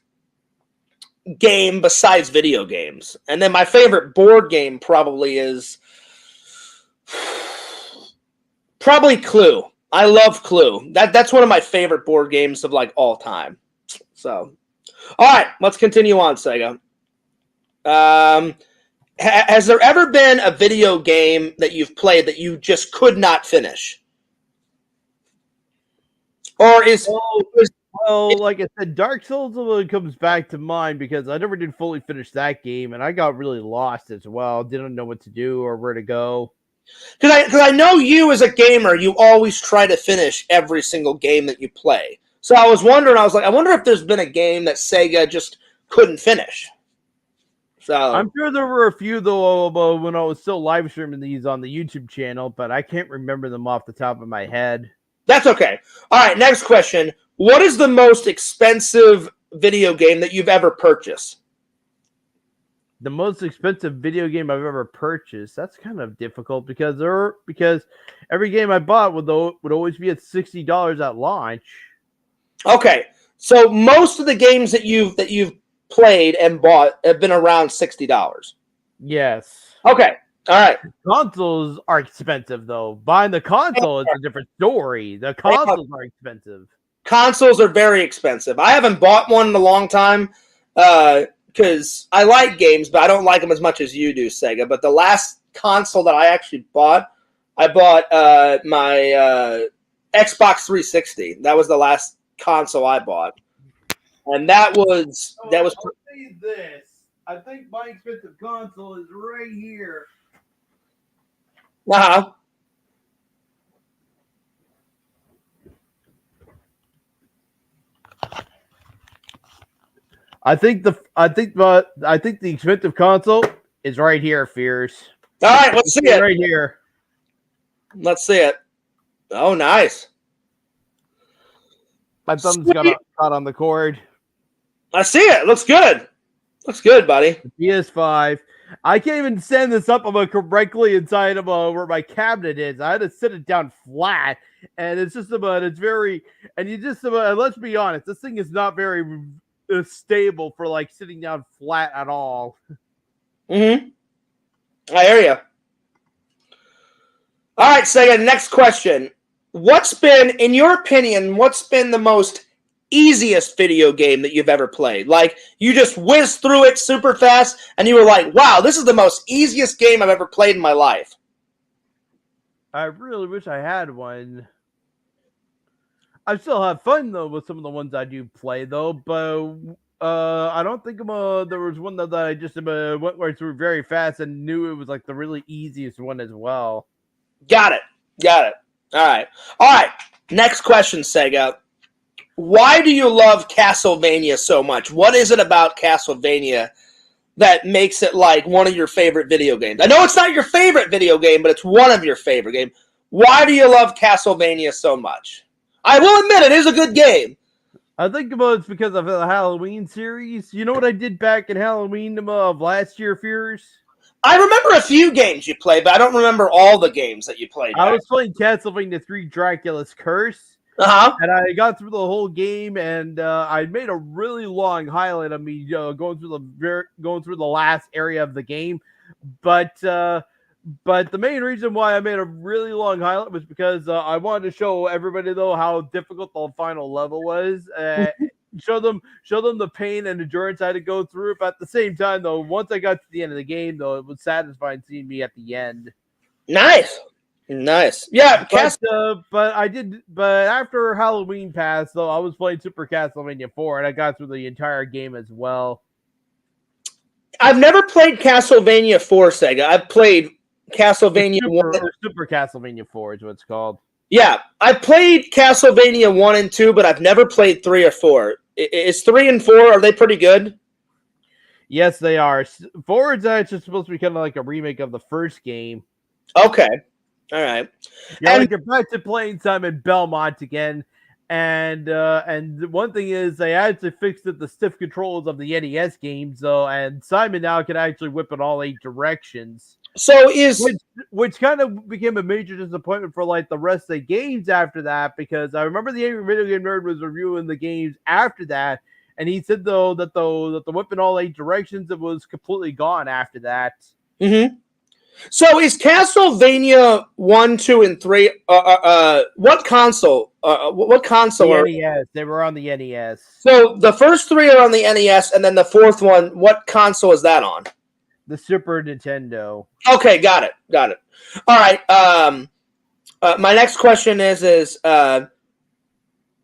game besides video games. And then my favorite board game probably is probably Clue. I love Clue. That's one of my favorite board games of like all time. So, all right, let's continue on, Sega. Has there ever been a video game that you've played that you just could not finish? Or like I said, Dark Souls comes back to mind because I never did fully finish that game, and I got really lost as well. Didn't know what to do or where to go. Because I know you as a gamer, you always try to finish every single game that you play. So I was wondering, I wonder if there's been a game that Sega just couldn't finish. So I'm sure there were a few though when I was still live streaming these on the YouTube channel, but I can't remember them off the top of my head. That's okay. All right, next question. What is the most expensive video game that you've ever purchased? The most expensive video game I've ever purchased. That's kind of difficult because every game I bought would always be at $60 at launch. Okay, so most of the games that you've played and bought have been around $60. Yes. Okay. All right. Consoles are expensive though. Buying the console is a different story. The consoles are expensive. Consoles are very expensive. I haven't bought one in a long time because I like games, but I don't like them as much as you do, Sega. But the last console that I actually bought, I bought my Xbox 360. That was the last console I bought, and that was. I'll say this. I think my expensive console is right here. Uh-huh. I think the expensive console is right here, Fears. All right, let's see it. Right here. Let's see it. Oh, nice. My thumb's got caught on the cord. I see it. Looks good. Looks good, buddy. PS5. I can't even stand this up correctly inside of where my cabinet is. I had to sit it down flat, and it's just it's very, and you just let's be honest, this thing is not very stable for like sitting down flat at all. I hear you. All right, Sega, next question. In your opinion, what's been the most easiest video game that you've ever played? Like, you just whizzed through it super fast, and you were like, wow, this is the most easiest game I've ever played in my life. I really wish I had one. I still have fun, though, with some of the ones I do play, though, but I don't think there was one that I just went right through very fast and knew it was like the really easiest one as well. Got it. All right. Next question, Sega. Why do you love Castlevania so much? What is it about Castlevania that makes it like one of your favorite video games? I know it's not your favorite video game, but it's one of your favorite games. Why do you love Castlevania so much? I will admit it is a good game. I think it's because of the Halloween series. You know what I did back in Halloween of last year, Fears? I remember a few games you played, but I don't remember all the games that you played. I was playing Castlevania 3 Dracula's Curse. And I got through the whole game, and I made a really long highlight of me going through the last area of the game. But the main reason why I made a really long highlight was because I wanted to show everybody though how difficult the final level was. Show them the pain and endurance I had to go through. But at the same time, though, once I got to the end of the game, though, it was satisfying seeing me at the end. Nice. Yeah, but after Halloween passed, though, I was playing Super Castlevania 4, and I got through the entire game as well. I've never played Castlevania 4, Sega. I've played Castlevania 1. Super Castlevania 4 is what it's called. Yeah, I've played Castlevania 1 and 2, but I've never played 3 or 4. Is 3 and 4, are they pretty good? Yes, they are. 4 is actually supposed to be kind of like a remake of the first game. Okay. All right. Yeah, like you're back to playing Simon Belmont again. And one thing is they actually fixed the stiff controls of the NES games, though, and Simon now can actually whip in all 8 directions. So which kind of became a major disappointment for like the rest of the games after that, because I remember the Angry Video Game Nerd was reviewing the games after that, and he said though that the whip in all 8 directions, it was completely gone after that. Mm-hmm. So is Castlevania 1, 2, and 3? What console? What console? The NES. They were on the NES. So the first 3 are on the NES, and then the 4th one. What console is that on? The Super Nintendo. Okay, got it. All right. My next question is now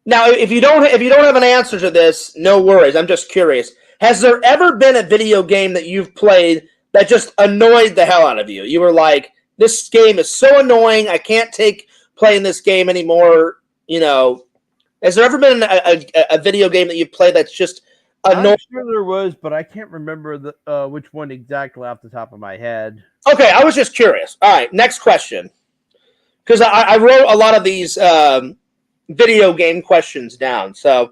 if you don't have an answer to this, no worries. I'm just curious. Has there ever been a video game that you've played that just annoyed the hell out of you? You were like, this game is so annoying, I can't take playing this game anymore. You know, has there ever been a video game that you played that's just annoying? I'm sure there was, but I can't remember which one exactly off the top of my head. Okay, I was just curious. All right, next question. Because I wrote a lot of these video game questions down. So,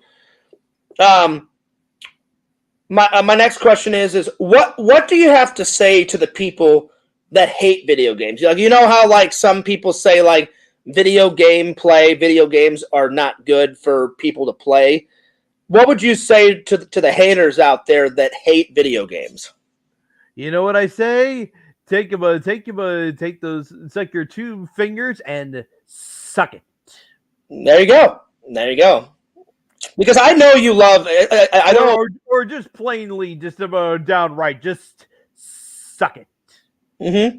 My next question is what do you have to say to the people that hate video games? Like, you know how like some people say like video games are not good for people to play. What would you say to the haters out there that hate video games? You know what I say? Take those, suck your 2 fingers and suck it. There you go. Because I know you love it. I know, or just plainly, just downright, just suck it. Mm-hmm.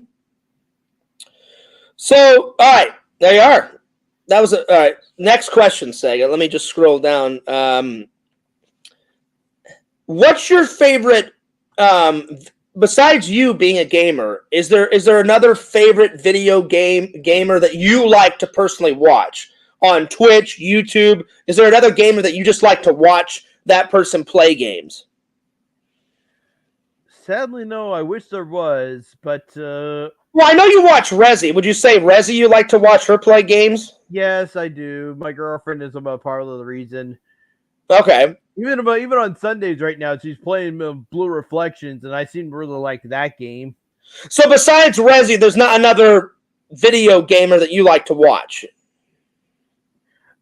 So, all right, there you are. That was all right. Next question, Sega. Let me just scroll down. What's your favorite? Besides you being a gamer, is there another favorite video gamer that you like to personally watch? On Twitch, YouTube, is there another gamer that you just like to watch that person play games? Sadly, no. I wish there was, but well, I know you watch Resi. Would you say Resi you like to watch her play games? Yes, I do. My girlfriend is about part of the reason. Okay. Even on Sundays right now, she's playing Blue Reflections, and I seem to really like that game. So besides Resi, there's not another video gamer that you like to watch?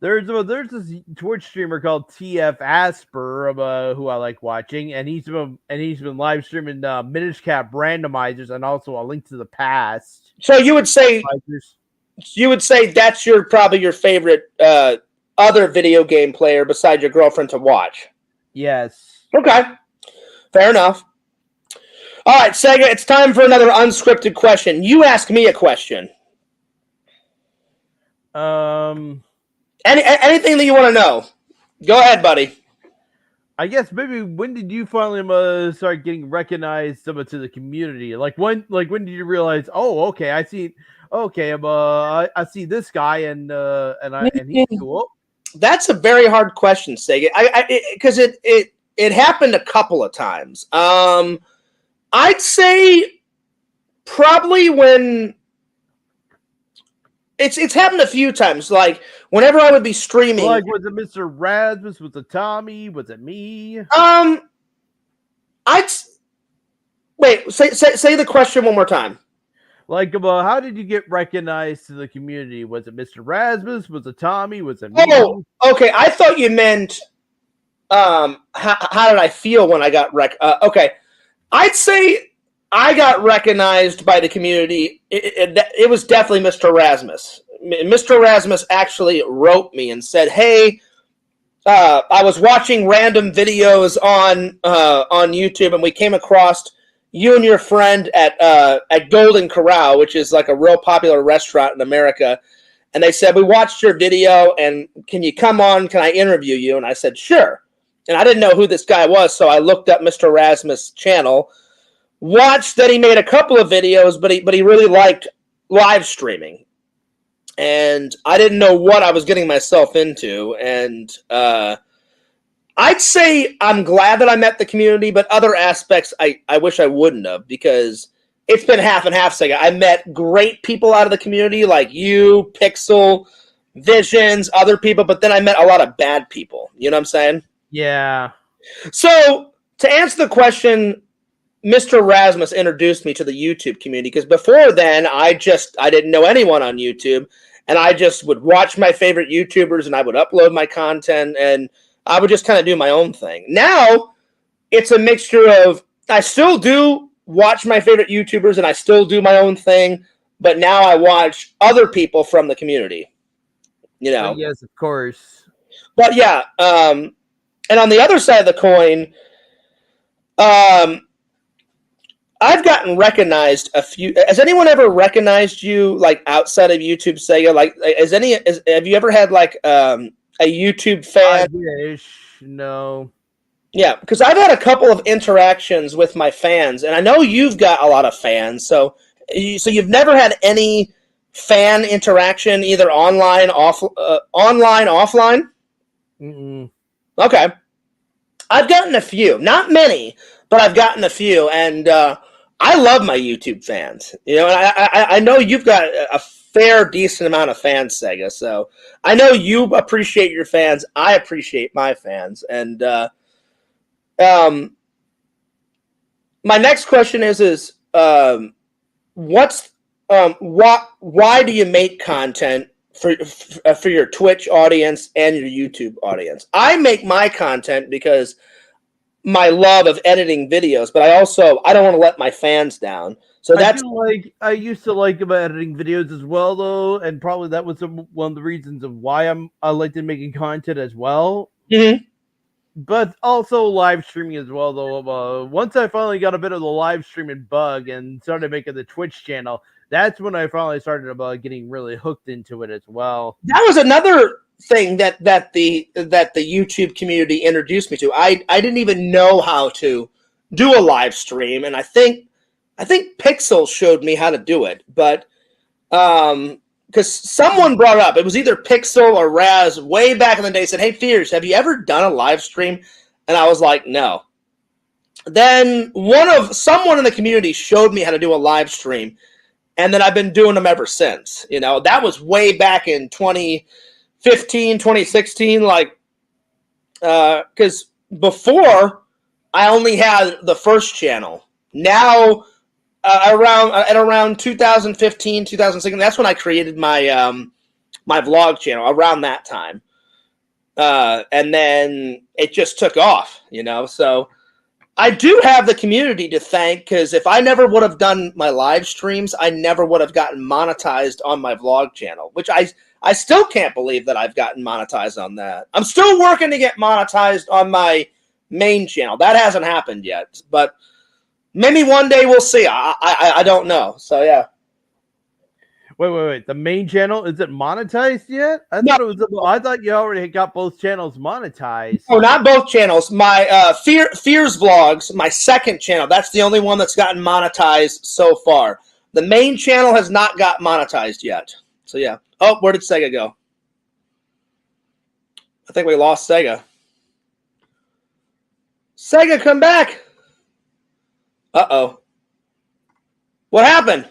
There's this Twitch streamer called TF Asper, who I like watching, and he's been live streaming Minish Cap randomizers and also a Link to the Past. So you would say that's probably your favorite other video game player besides your girlfriend to watch? Yes. Okay, fair enough. All right, Sega, it's time for another unscripted question. You ask me a question. Anything that you want to know. Go ahead, buddy. I guess maybe when did you finally start getting recognized to the community? Like when did you realize? Oh, okay, I see. Okay, I see this guy and he's cool. That's a very hard question, Sega. Because it happened a couple of times. I'd say probably when it's happened a few times. Like whenever I would be streaming. Like was it Mr. Rasmus? Was it Tommy? Was it me? I'd wait. Say the question one more time. Like, how did you get recognized to the community? Was it Mr. Rasmus? Was it Tommy? Was it me? Oh, okay. I thought you meant how did I feel when I got okay. I'd say I got recognized by the community. It was definitely Mr. Rasmus. Mr. Rasmus actually wrote me and said, "Hey, I was watching random videos on YouTube, and we came across you and your friend at Golden Corral, which is like a real popular restaurant in America. And they said, we watched your video, and can you come on? Can I interview you?" And I said, sure. And I didn't know who this guy was, so I looked up Mr. Rasmus' channel, watched that he made a couple of videos, but he really liked live streaming. And I didn't know what I was getting myself into. And I'd say I'm glad that I met the community, but other aspects I wish I wouldn't have, because it's been half and half, Sega. I met great people out of the community like you, Pixel, Visions, other people, but then I met a lot of bad people. You know what I'm saying? Yeah. So to answer the question, Mr. Rasmus introduced me to the YouTube community, because before then I didn't know anyone on YouTube, and I just would watch my favorite YouTubers and I would upload my content and I would just kind of do my own thing. Now it's a mixture of I still do watch my favorite YouTubers and I still do my own thing, but now I watch other people from the community. You know? Yes, of course. But yeah, and on the other side of the coin, I've gotten recognized a few. Has anyone ever recognized you like outside of YouTube, Sega? Like, have you ever had like a YouTube fan? I wish. No. Yeah, because I've had a couple of interactions with my fans, and I know you've got a lot of fans. So you've never had any fan interaction, either online, offline. Mm-mm. Okay, I've gotten a few, not many, but I've gotten a few, and I love my YouTube fans. You know, and I know you've got a fair, decent amount of fans, Sega. So I know you appreciate your fans. I appreciate my fans, and my next question is why do you make content for your Twitch audience and your YouTube audience? I make my content because my love of editing videos, but I don't want to let my fans down. So that's I used to like about editing videos as well, though, and probably that was one of the reasons of why I liked making content as well. Mm-hmm. But also live streaming as well, though. Once I finally got a bit of the live streaming bug and started making the Twitch channel, that's when I finally started getting really hooked into it as well. That was another thing that the YouTube community introduced me to. I didn't even know how to do a live stream, and I think Pixel showed me how to do it, but because someone brought it up, it was either Pixel or Raz way back in the day, said, "Hey, Fears, have you ever done a live stream?" And I was like, "No." Then someone in the community showed me how to do a live stream, and then I've been doing them ever since. You know, that was way back in 2015, 2016, like, because before I only had the first channel. Now, around 2015, 2016, that's when I created my my vlog channel. Around that time, and then it just took off. You know, so I do have the community to thank, because if I never would have done my live streams, I never would have gotten monetized on my vlog channel, which I still can't believe that I've gotten monetized on that. I'm still working to get monetized on my main channel. That hasn't happened yet, but maybe one day we'll see. I don't know. So, yeah. Wait. The main channel, is it monetized yet? No. I thought you already got both channels monetized. Oh, not both channels. My Fears Vlogs, my second channel, that's the only one that's gotten monetized so far. The main channel has not got monetized yet. So yeah. Oh, where did Sega go? I think we lost Sega. Sega, come back. Uh-oh. What happened?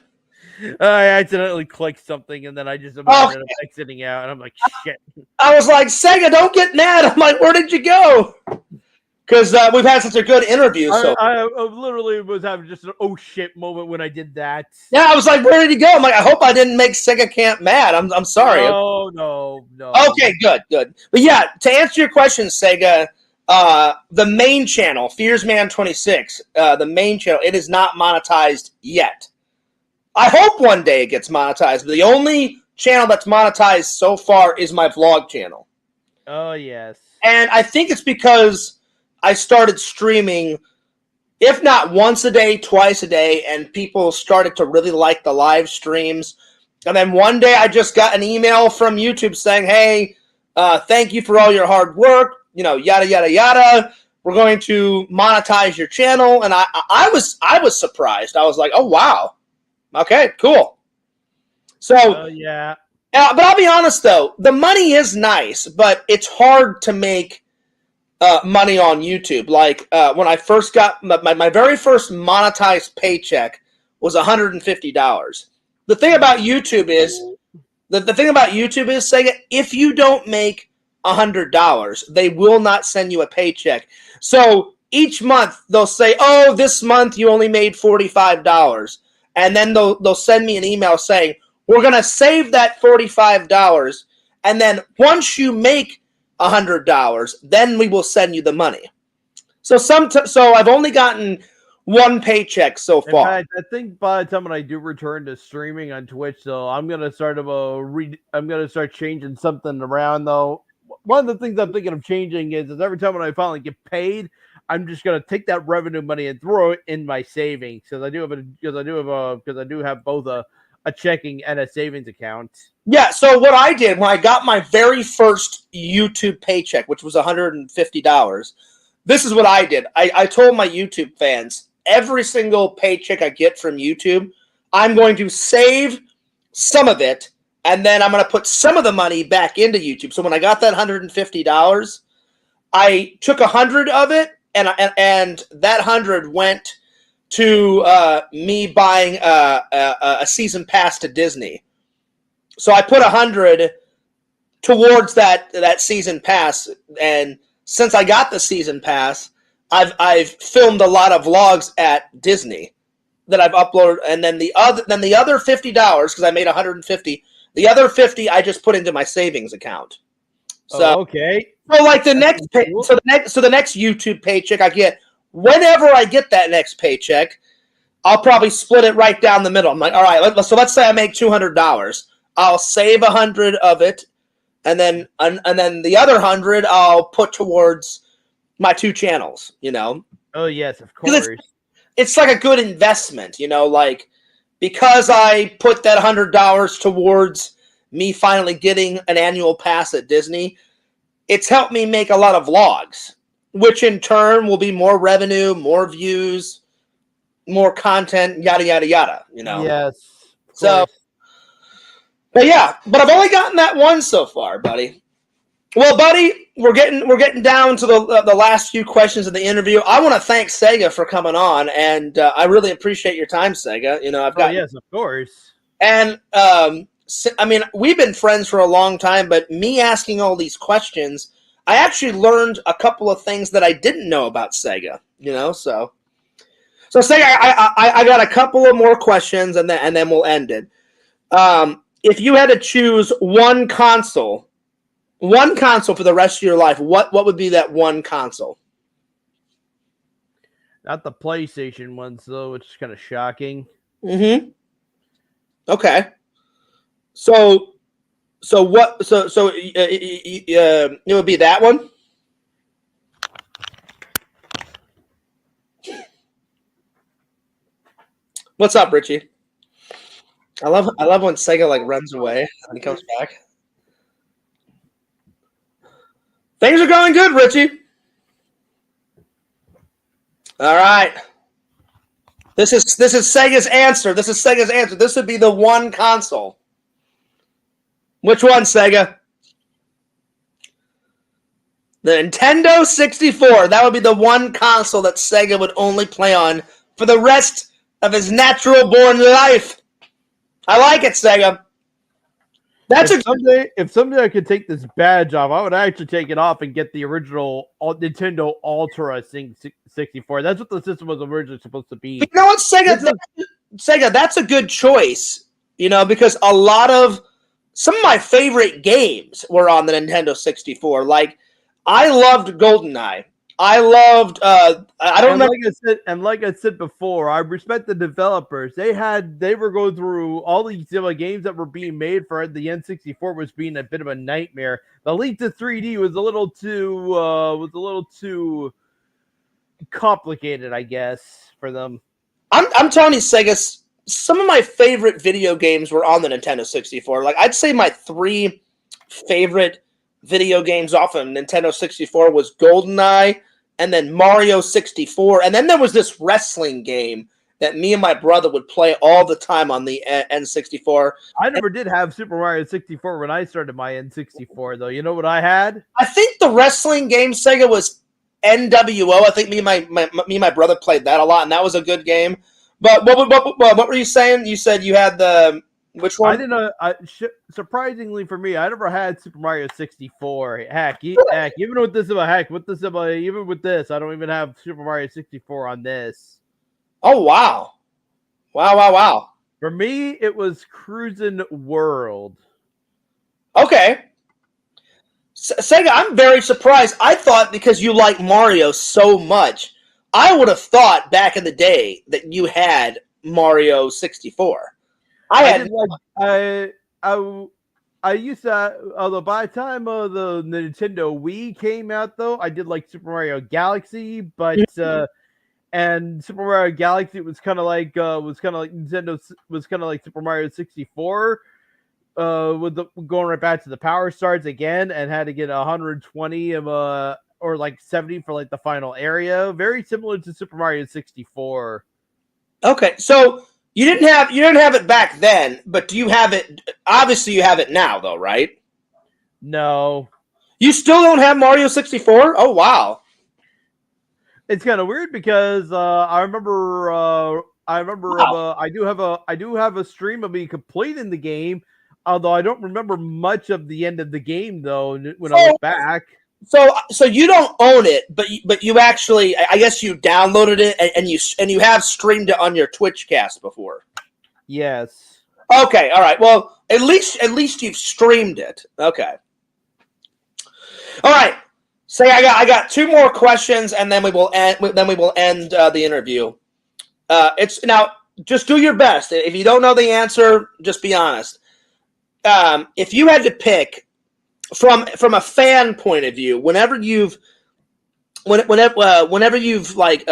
I accidentally clicked something, and then I just ended up exiting out, and I'm like, shit. I was like, Sega, don't get mad. I'm like, where did you go? Because we've had such a good interview. So I literally was having just an oh shit moment when I did that. yeah, I was like, where did he go? I'm like, I hope I didn't make Sega Camp mad. I'm sorry. No. Okay, good. But yeah, to answer your question, Sega, the main channel, Fearsman26, the main channel, it is not monetized yet. I hope one day it gets monetized, but the only channel that's monetized so far is my vlog channel. Oh, yes. And I think it's because I started streaming, if not once a day, twice a day, and people started to really like the live streams. And then one day I just got an email from YouTube saying, hey, thank you for all your hard work, yada, yada, yada. We're going to monetize your channel. And I was surprised. I was like, oh, wow. Okay, cool. So, yeah. But I'll be honest, though. The money is nice, but it's hard to make money on YouTube. Like, when I first got my very first monetized paycheck was $150. The thing about YouTube is, Sega, if you don't make $100, they will not send you a paycheck. So each month they'll say, oh, this month you only made $45. And then they'll send me an email saying, we're going to save that $45. And then once you make $100, then we will send you the money. So I've only gotten one paycheck so far. In fact, I think by the time when I do return to streaming on Twitch, though, I'm gonna start changing something around. Though, one of the things I'm thinking of changing is every time when I finally get paid, I'm just gonna take that revenue money and throw it in my savings because I do have both a checking and a savings account. Yeah, so what I did when I got my very first YouTube paycheck, which was $150, this is what I did. I told my YouTube fans, every single paycheck I get from YouTube, I'm going to save some of it, and then I'm going to put some of the money back into YouTube. So when I got that $150, I took 100 of it, and that 100 went to me buying a season pass to Disney. So I put 100 towards that season pass, and since I got the season pass, I've filmed a lot of vlogs at Disney that I've uploaded, and then the other $50 because I made 150. The other 50 I just put into my savings account. So okay. So like the next the next YouTube paycheck I get, whenever I get that next paycheck, I'll probably split it right down the middle. I'm like, all right, so let's say I make $200. I'll save 100 of it, and then the other 100 I'll put towards my two channels. Oh yes, of course. It's like a good investment. Like because I put that $100 towards me finally getting an annual pass at Disney, it's helped me make a lot of vlogs, which in turn will be more revenue, more views, more content, yada yada yada. Yes. So. But I've only gotten that one so far, buddy. Well, buddy, we're getting down to the last few questions of the interview. I want to thank Sega for coming on, and I really appreciate your time, Sega. Yes, of course. And I mean, we've been friends for a long time, but me asking all these questions, I actually learned a couple of things that I didn't know about Sega. So Sega, I got a couple of more questions, and then we'll end it. If you had to choose one console for the rest of your life, what would be that one console? Not the PlayStation ones, though, which is kind of shocking. Mm-hmm. Okay. So what? So it would be that one. What's up, Richie? I love when Sega like runs away and he comes back. Things are going good, Richie. All right. This is Sega's answer. This is Sega's answer. This would be the one console. Which one, Sega? The Nintendo 64. That would be the one console that Sega would only play on for the rest of his natural-born life. I like it, Sega. If someday I could take this badge off, I would actually take it off and get the original Nintendo Ultra 64. That's what the system was originally supposed to be. You know what, Sega? That's a good choice. Because a lot of some of my favorite games were on the Nintendo 64. Like, I loved GoldenEye. I loved. I don't remember. Like I said before, I respect the developers. They were going through all these games that were being made for the N64 was being a bit of a nightmare. The leap to 3D was a little too complicated, I guess, for them. I'm telling you, Sega. Some of my favorite video games were on the Nintendo 64. Like, I'd say my 3 favorite video games off of Nintendo 64 was GoldenEye, and then Mario 64, and then there was this wrestling game that me and my brother would play all the time on the N64. I never did have Super Mario 64 when I started my N64, though. You know what I had? I think the wrestling game, Sega, was NWO. I think me and my brother played that a lot, and that was a good game. But what were you saying? You said you had the which one? I didn't. Surprisingly for me, I never had Super Mario 64. Heck, even with this, even with this, I don't even have Super Mario 64 on this. Oh wow! Wow! For me, it was Cruisin' World. Okay. Sega, I'm very surprised. I thought because you like Mario so much, I would have thought back in the day that you had Mario 64. I used to, although by the time the Nintendo Wii came out, though, I did like Super Mario Galaxy, but and Super Mario Galaxy was kind of like Nintendo was kind of like Super Mario 64, with going right back to the power stars again, and had to get 120 of or like 70 for like the final area, very similar to Super Mario 64. Okay, so. You didn't have it back then, but do you have it? Obviously, you have it now, though, right? No, you still don't have Mario 64. Oh wow, it's kind of weird because I remember wow. I do have a stream of me completing the game, although I don't remember much of the end of the game though. When I look back. So you don't own it, but you actually, I guess you downloaded it and you have streamed it on your Twitch cast before. Yes. Okay. All right. Well, at least you've streamed it. Okay. All right. Say I got 2 more questions and then we will end the interview. It's now just do your best. If you don't know the answer, just be honest. If you had to pick. From a fan point of view, whenever you've like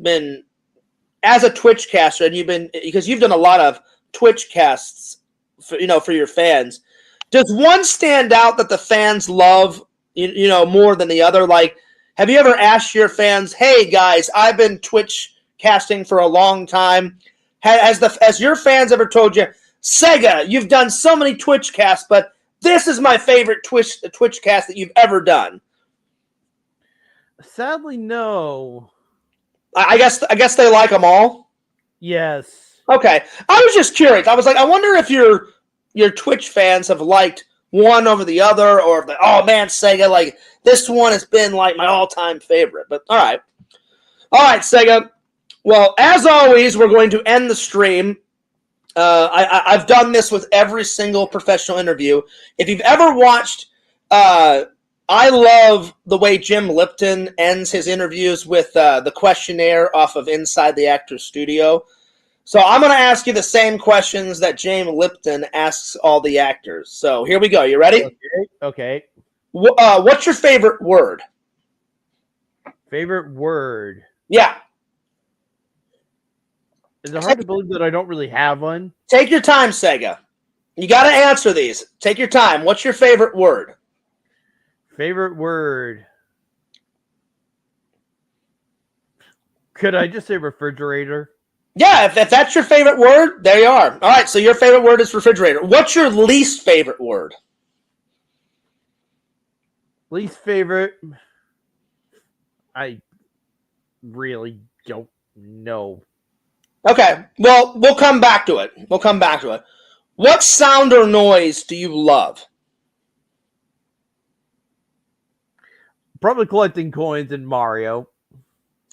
been as a Twitch caster and because you've done a lot of Twitch casts for your fans, does one stand out that the fans love more than the other? Like, have you ever asked your fans, "Hey guys, I've been Twitch casting for a long time. Has your fans ever told you, Sega, you've done so many Twitch casts, but this is my favorite Twitch cast that you've ever done"? Sadly, no. I guess they like them all. Yes. Okay. I was just curious. I was like, I wonder if your Twitch fans have liked one over the other, or if oh man, Sega, like this one has been like my all-time favorite. But all right, Sega. Well, as always, we're going to end the stream. I've done this with every single professional interview. If you've ever watched, I love the way Jim Lipton ends his interviews with the questionnaire off of Inside the Actor's Studio. So I'm going to ask you the same questions that James Lipton asks all the actors. So here we go. You ready? Okay. What's your favorite word? Favorite word? Yeah. Is it hard to believe that I don't really have one? Take your time, Sega. You got to answer these. Take your time. What's your favorite word? Favorite word? Could I just say refrigerator? Yeah, if that's your favorite word, there you are. All right, so your favorite word is refrigerator. What's your least favorite word? Least favorite? I really don't know. Okay, well, we'll come back to it. What sound or noise do you love? Probably collecting coins in Mario.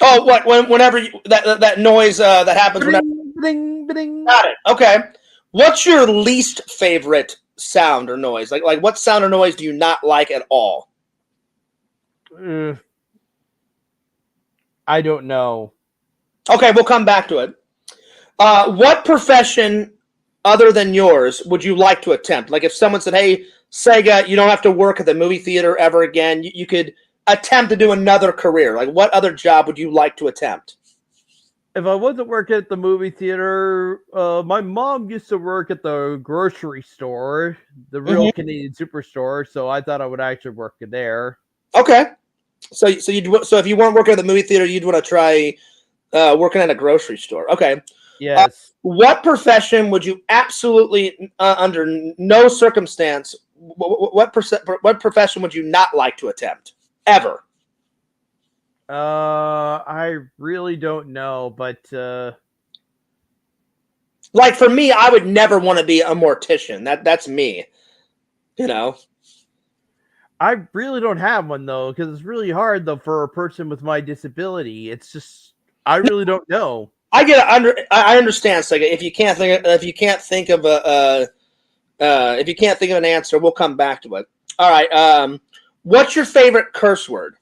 Oh, what? Whenever that noise that happens whenever. Bing, bing. Got it. Okay. What's your least favorite sound or noise? Like what sound or noise do you not like at all? I don't know. Okay, we'll come back to it. What profession other than yours would you like to attempt? Like if someone said, "Hey, Sega, you don't have to work at the movie theater ever again. You could attempt to do another career." Like what other job would you like to attempt? If I wasn't working at the movie theater, my mom used to work at the grocery store, the real Canadian superstore. So I thought I would actually work there. Okay, so if you weren't working at the movie theater, you'd want to try working at a grocery store. Okay. Yes. What profession would you absolutely, under no circumstance, what profession would you not like to attempt ever? I really don't know, but like for me, I would never want to be a mortician. That's me. You know. I really don't have one though, because it's really hard though for a person with my disability. It's just I really don't know. I get I understand, Sega. If you can't think of an answer, we'll come back to it. All right. What's your favorite curse word?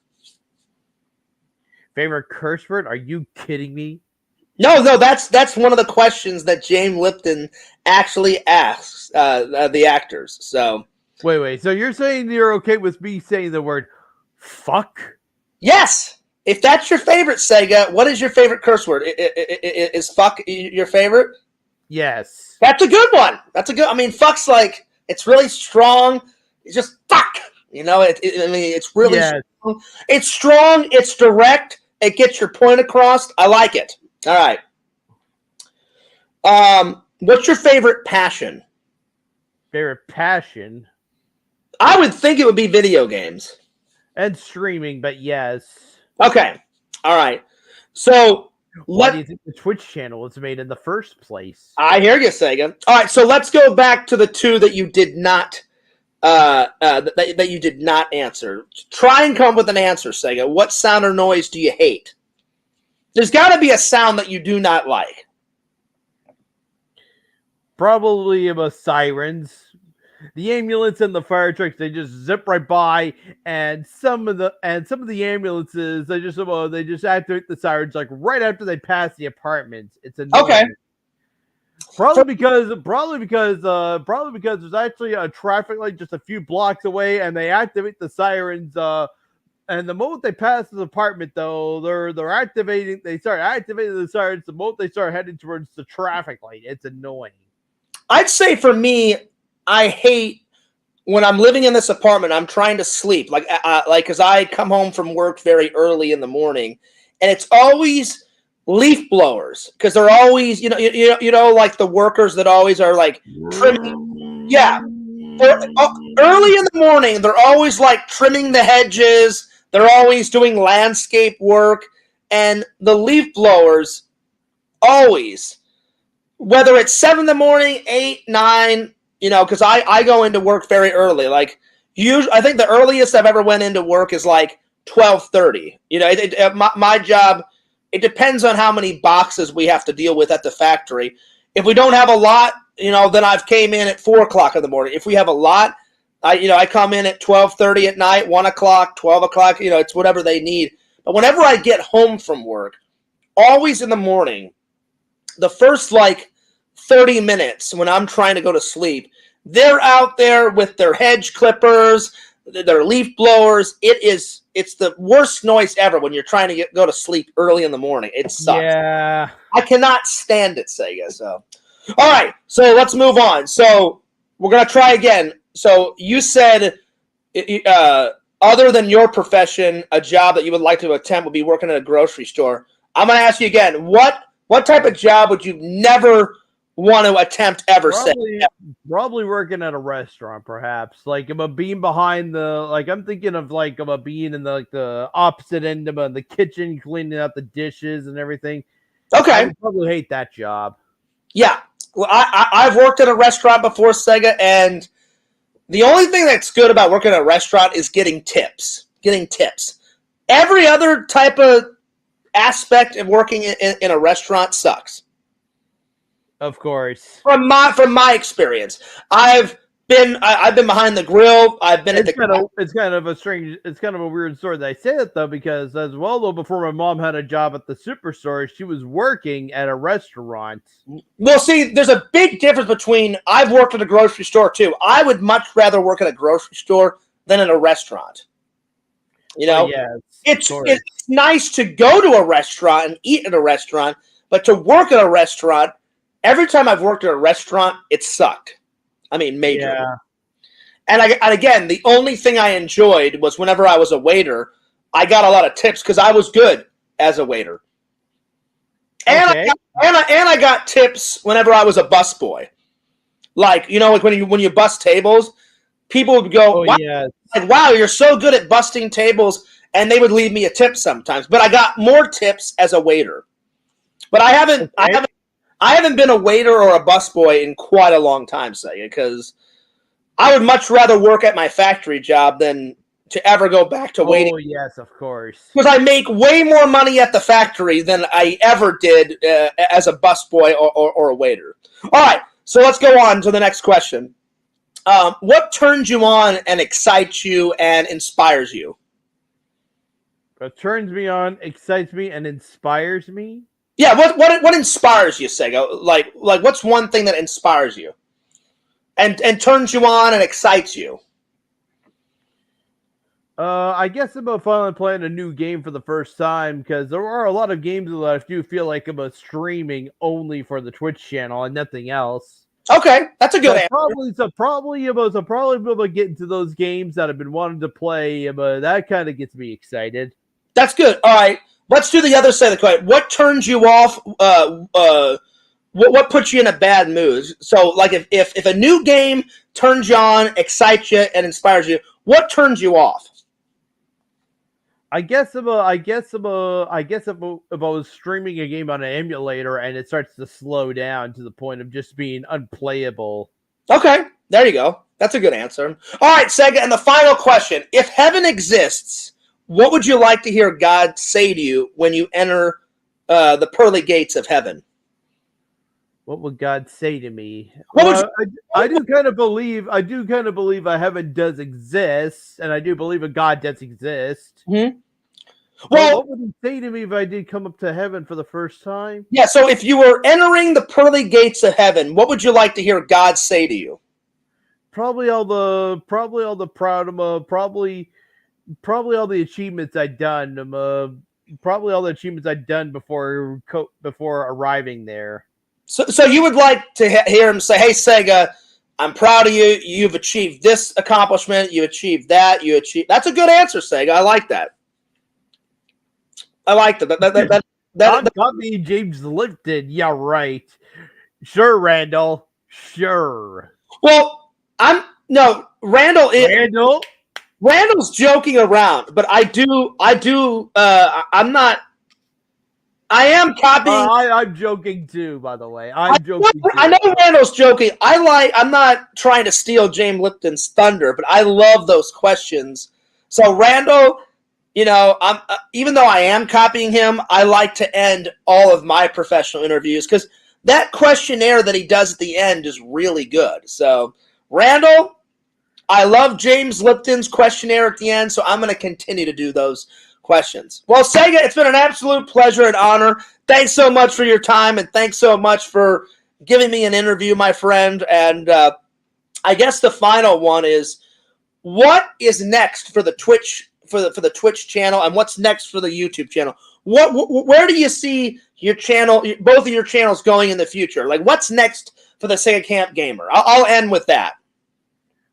Favorite curse word? Are you kidding me? No, that's one of the questions that James Lipton actually asks the actors. So wait. So you're saying you're okay with me saying the word fuck? Yes. If that's your favorite, Sega, what is your favorite curse word? Is fuck your favorite? Yes. That's a good one. I mean, fuck's like, it's really strong. It's just fuck. You know, it's really strong. It's strong. It's direct. It gets your point across. I like it. All right. What's your favorite passion? Favorite passion? I would think it would be video games. And streaming, but yes. Okay. All right. So why do you think the Twitch channel was made in the first place? I hear you, Sega. All right, so let's go back to the two that you did not that you did not answer. Try and come up with an answer, Sega. What sound or noise do you hate? There's got to be a sound that you do not like. Probably about sirens. The ambulance and the fire trucks, they just zip right by, and some of the ambulances, they just activate the sirens like right after they pass the apartments. It's annoying. Okay. Probably because there's actually a traffic light just a few blocks away, and they activate the sirens. And the moment they pass the apartment, though, they start activating the sirens. The moment they start heading towards the traffic light, it's annoying. I'd say for me, I hate when I'm living in this apartment. I'm trying to sleep, like because I come home from work very early in the morning, and it's always leaf blowers because they're always, you know, like the workers that always are like trimming. Yeah, early in the morning, they're always like trimming the hedges. They're always doing landscape work, and the leaf blowers always, whether it's 7 in the morning, 8, 9. You know, because I go into work very early. Like, usually, I think the earliest I've ever went into work is like 12:30. You know, my job, it depends on how many boxes we have to deal with at the factory. If we don't have a lot, you know, then I've came in at 4 o'clock in the morning. If we have a lot, I come in at 12:30 at night, 1 o'clock, 12 o'clock. You know, it's whatever they need. But whenever I get home from work, always in the morning, the first like 30 minutes when I'm trying to go to sleep, they're out there with their hedge clippers, their leaf blowers. It is it's the worst noise ever when you're trying to go to sleep early in the morning. It sucks. Yeah. I cannot stand it, Sega. So, all right. So let's move on. So we're gonna try again. So you said, other than your profession, a job that you would like to attempt would be working at a grocery store. I'm gonna ask you again. What type of job would you never want to attempt ever? Probably working at a restaurant, perhaps. Like I'm being behind the, like I'm thinking of like I'm being in the opposite end of the kitchen, cleaning out the dishes and everything. Okay. I would probably hate that job. Yeah. Well, I've worked at a restaurant before, Sega, and the only thing that's good about working at a restaurant is getting tips. Every other type of aspect of working in a restaurant sucks. Of course. From my experience, I've been behind the grill. I've been it's kind of a weird story that I say that though, because as well though, before my mom had a job at the superstore, she was working at a restaurant. Well, see, there's a big difference between, I've worked at a grocery store too. I would much rather work at a grocery store than in a restaurant. You know, it's nice to go to a restaurant and eat at a restaurant, but to work at a restaurant, every time I've worked at a restaurant, it sucked. I mean, major. Yeah. And again, the only thing I enjoyed was whenever I was a waiter, I got a lot of tips because I was good as a waiter. And okay. I got tips whenever I was a busboy. Like, like when you bust tables, people would go, wow, you're so good at busting tables, and they would leave me a tip sometimes. But I got more tips as a waiter. But I haven't been a waiter or a busboy in quite a long time, Sega, because I would much rather work at my factory job than to ever go back to waiting. Oh, yes, of course. Because I make way more money at the factory than I ever did as a busboy or a waiter. All right, so let's go on to the next question. What turns you on and excites you and inspires you? What turns me on, excites me, and inspires me? Yeah, what inspires you, Sega? Like what's one thing that inspires you and turns you on and excites you? I guess about finally playing a new game for the first time, because there are a lot of games that I do feel like I'm streaming only for the Twitch channel and nothing else. Okay, that's a good answer. Probably about getting to those games that I've been wanting to play, but that kind of gets me excited. That's good. All right. Let's do the other side of the coin. What turns you off? What puts you in a bad mood? So, like, if a new game turns you on, excites you, and inspires you, what turns you off? I guess if I was streaming a game on an emulator and it starts to slow down to the point of just being unplayable. Okay, there you go. That's a good answer. All right, Sega, and the final question: if heaven exists, what would you like to hear God say to you when you enter the pearly gates of heaven? What would God say to me? I do kind of believe a heaven does exist, and I do believe a God does exist. Mm-hmm. Well, what would he say to me if I did come up to heaven for the first time? Yeah, so if you were entering the pearly gates of heaven, what would you like to hear God say to you? Probably all the achievements I'd done. Probably all the achievements I'd done before arriving there. So you would like to hear him say, "Hey, Sega, I'm proud of you. You've achieved this accomplishment. You achieved that. That's a good answer, Sega. I like that. I like that. Not me, James Lipton. Yeah, right. Sure, Randall. Sure. Well, Randall's joking around, but I am copying. I'm joking too, by the way. I'm joking. I know Randall's joking. I'm not trying to steal James Lipton's thunder, but I love those questions. So Randall, even though I am copying him, I like to end all of my professional interviews because that questionnaire that he does at the end is really good. So Randall, I love James Lipton's questionnaire at the end, so I'm going to continue to do those questions. Well, Sega, it's been an absolute pleasure and honor. Thanks so much for your time, and thanks so much for giving me an interview, my friend. And I guess the final one is, what is next for the Twitch for the Twitch channel, and what's next for the YouTube channel? Where do you see your channel, both of your channels, going in the future? Like, what's next for the Sega Camp Gamer? I'll end with that.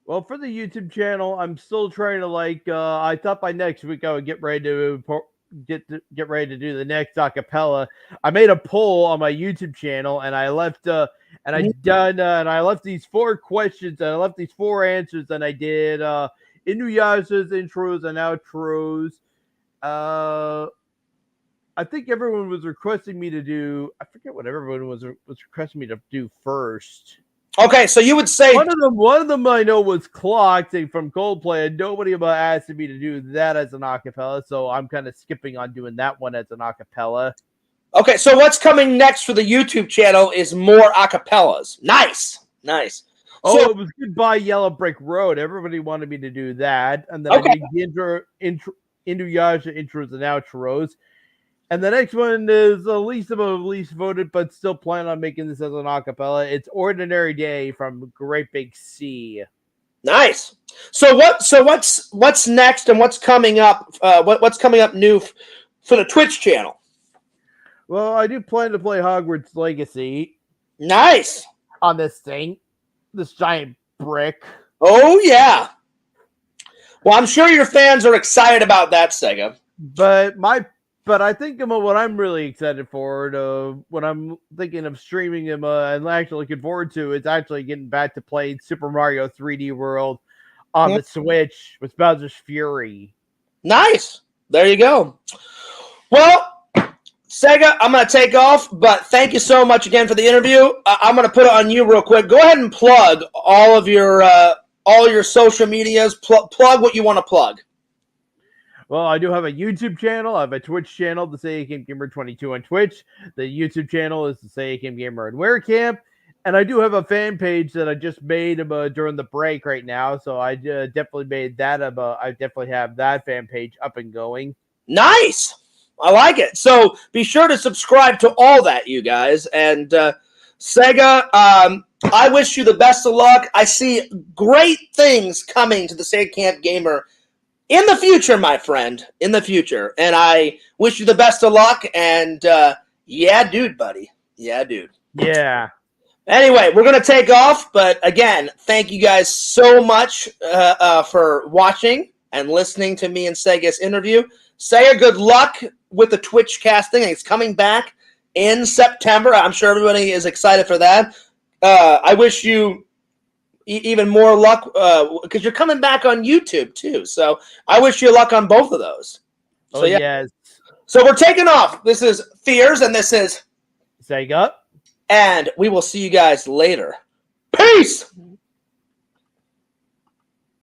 Well, for the YouTube channel, I'm still trying to I thought by next week I would get ready to do the next acapella. I made a poll on my YouTube channel, and I left and I left these 4 questions, and I left these 4 answers, and I did Inuyasha's intros and outros. I think everyone was requesting me to do. I forget what everyone was requesting me to do first. Okay, so you would say one of them I know was Clocked from Coldplay, and nobody asked me to do that as an acapella, so I'm kind of skipping on doing that one as an acapella. Okay, so what's coming next for the YouTube channel is more acapellas. Nice. Oh, So, it was Goodbye Yellow Brick Road. Everybody wanted me to do that, and then I did the Inuyasha intros and outros. And the next one is the least voted, but still plan on making this as an acapella. It's Ordinary Day from Great Big Sea. Nice. So what's next, and what's coming up? What's coming up new for the Twitch channel? Well, I do plan to play Hogwarts Legacy. Nice. On this giant brick. Oh yeah. Well, I'm sure your fans are excited about that, Sega. But I think what I'm really excited for, what I'm thinking of streaming him and actually looking forward to, is actually getting back to playing Super Mario 3D World on the Switch with Bowser's Fury. Nice. There you go. Well, Sega, I'm going to take off, but thank you so much again for the interview. I'm going to put it on you real quick. Go ahead and plug all your social medias. Plug what you want to plug. Well, I do have a YouTube channel. I have a Twitch channel, the SegacampGamer22 on Twitch. The YouTube channel is the SegacampGamer And WereCamp. And I do have a fan page that I just made during the break right now. So I definitely made that. I definitely have that fan page up and going. Nice. I like it. So be sure to subscribe to all that, you guys. And Sega, I wish you the best of luck. I see great things coming to the Sega Camp Gamer in the future, my friend, in the future. And I wish you the best of luck. And yeah, dude, buddy. Yeah, dude. Yeah. Anyway, we're going to take off. But again, thank you guys so much for watching and listening to me and Sega's interview. Sega, good luck with the Twitch casting. It's coming back in September. I'm sure everybody is excited for that. I wish you even more luck because you're coming back on YouTube too. So I wish you luck on both of those. So, yes. So we're taking off. This is Fears, and this is Sega. And we will see you guys later. Peace!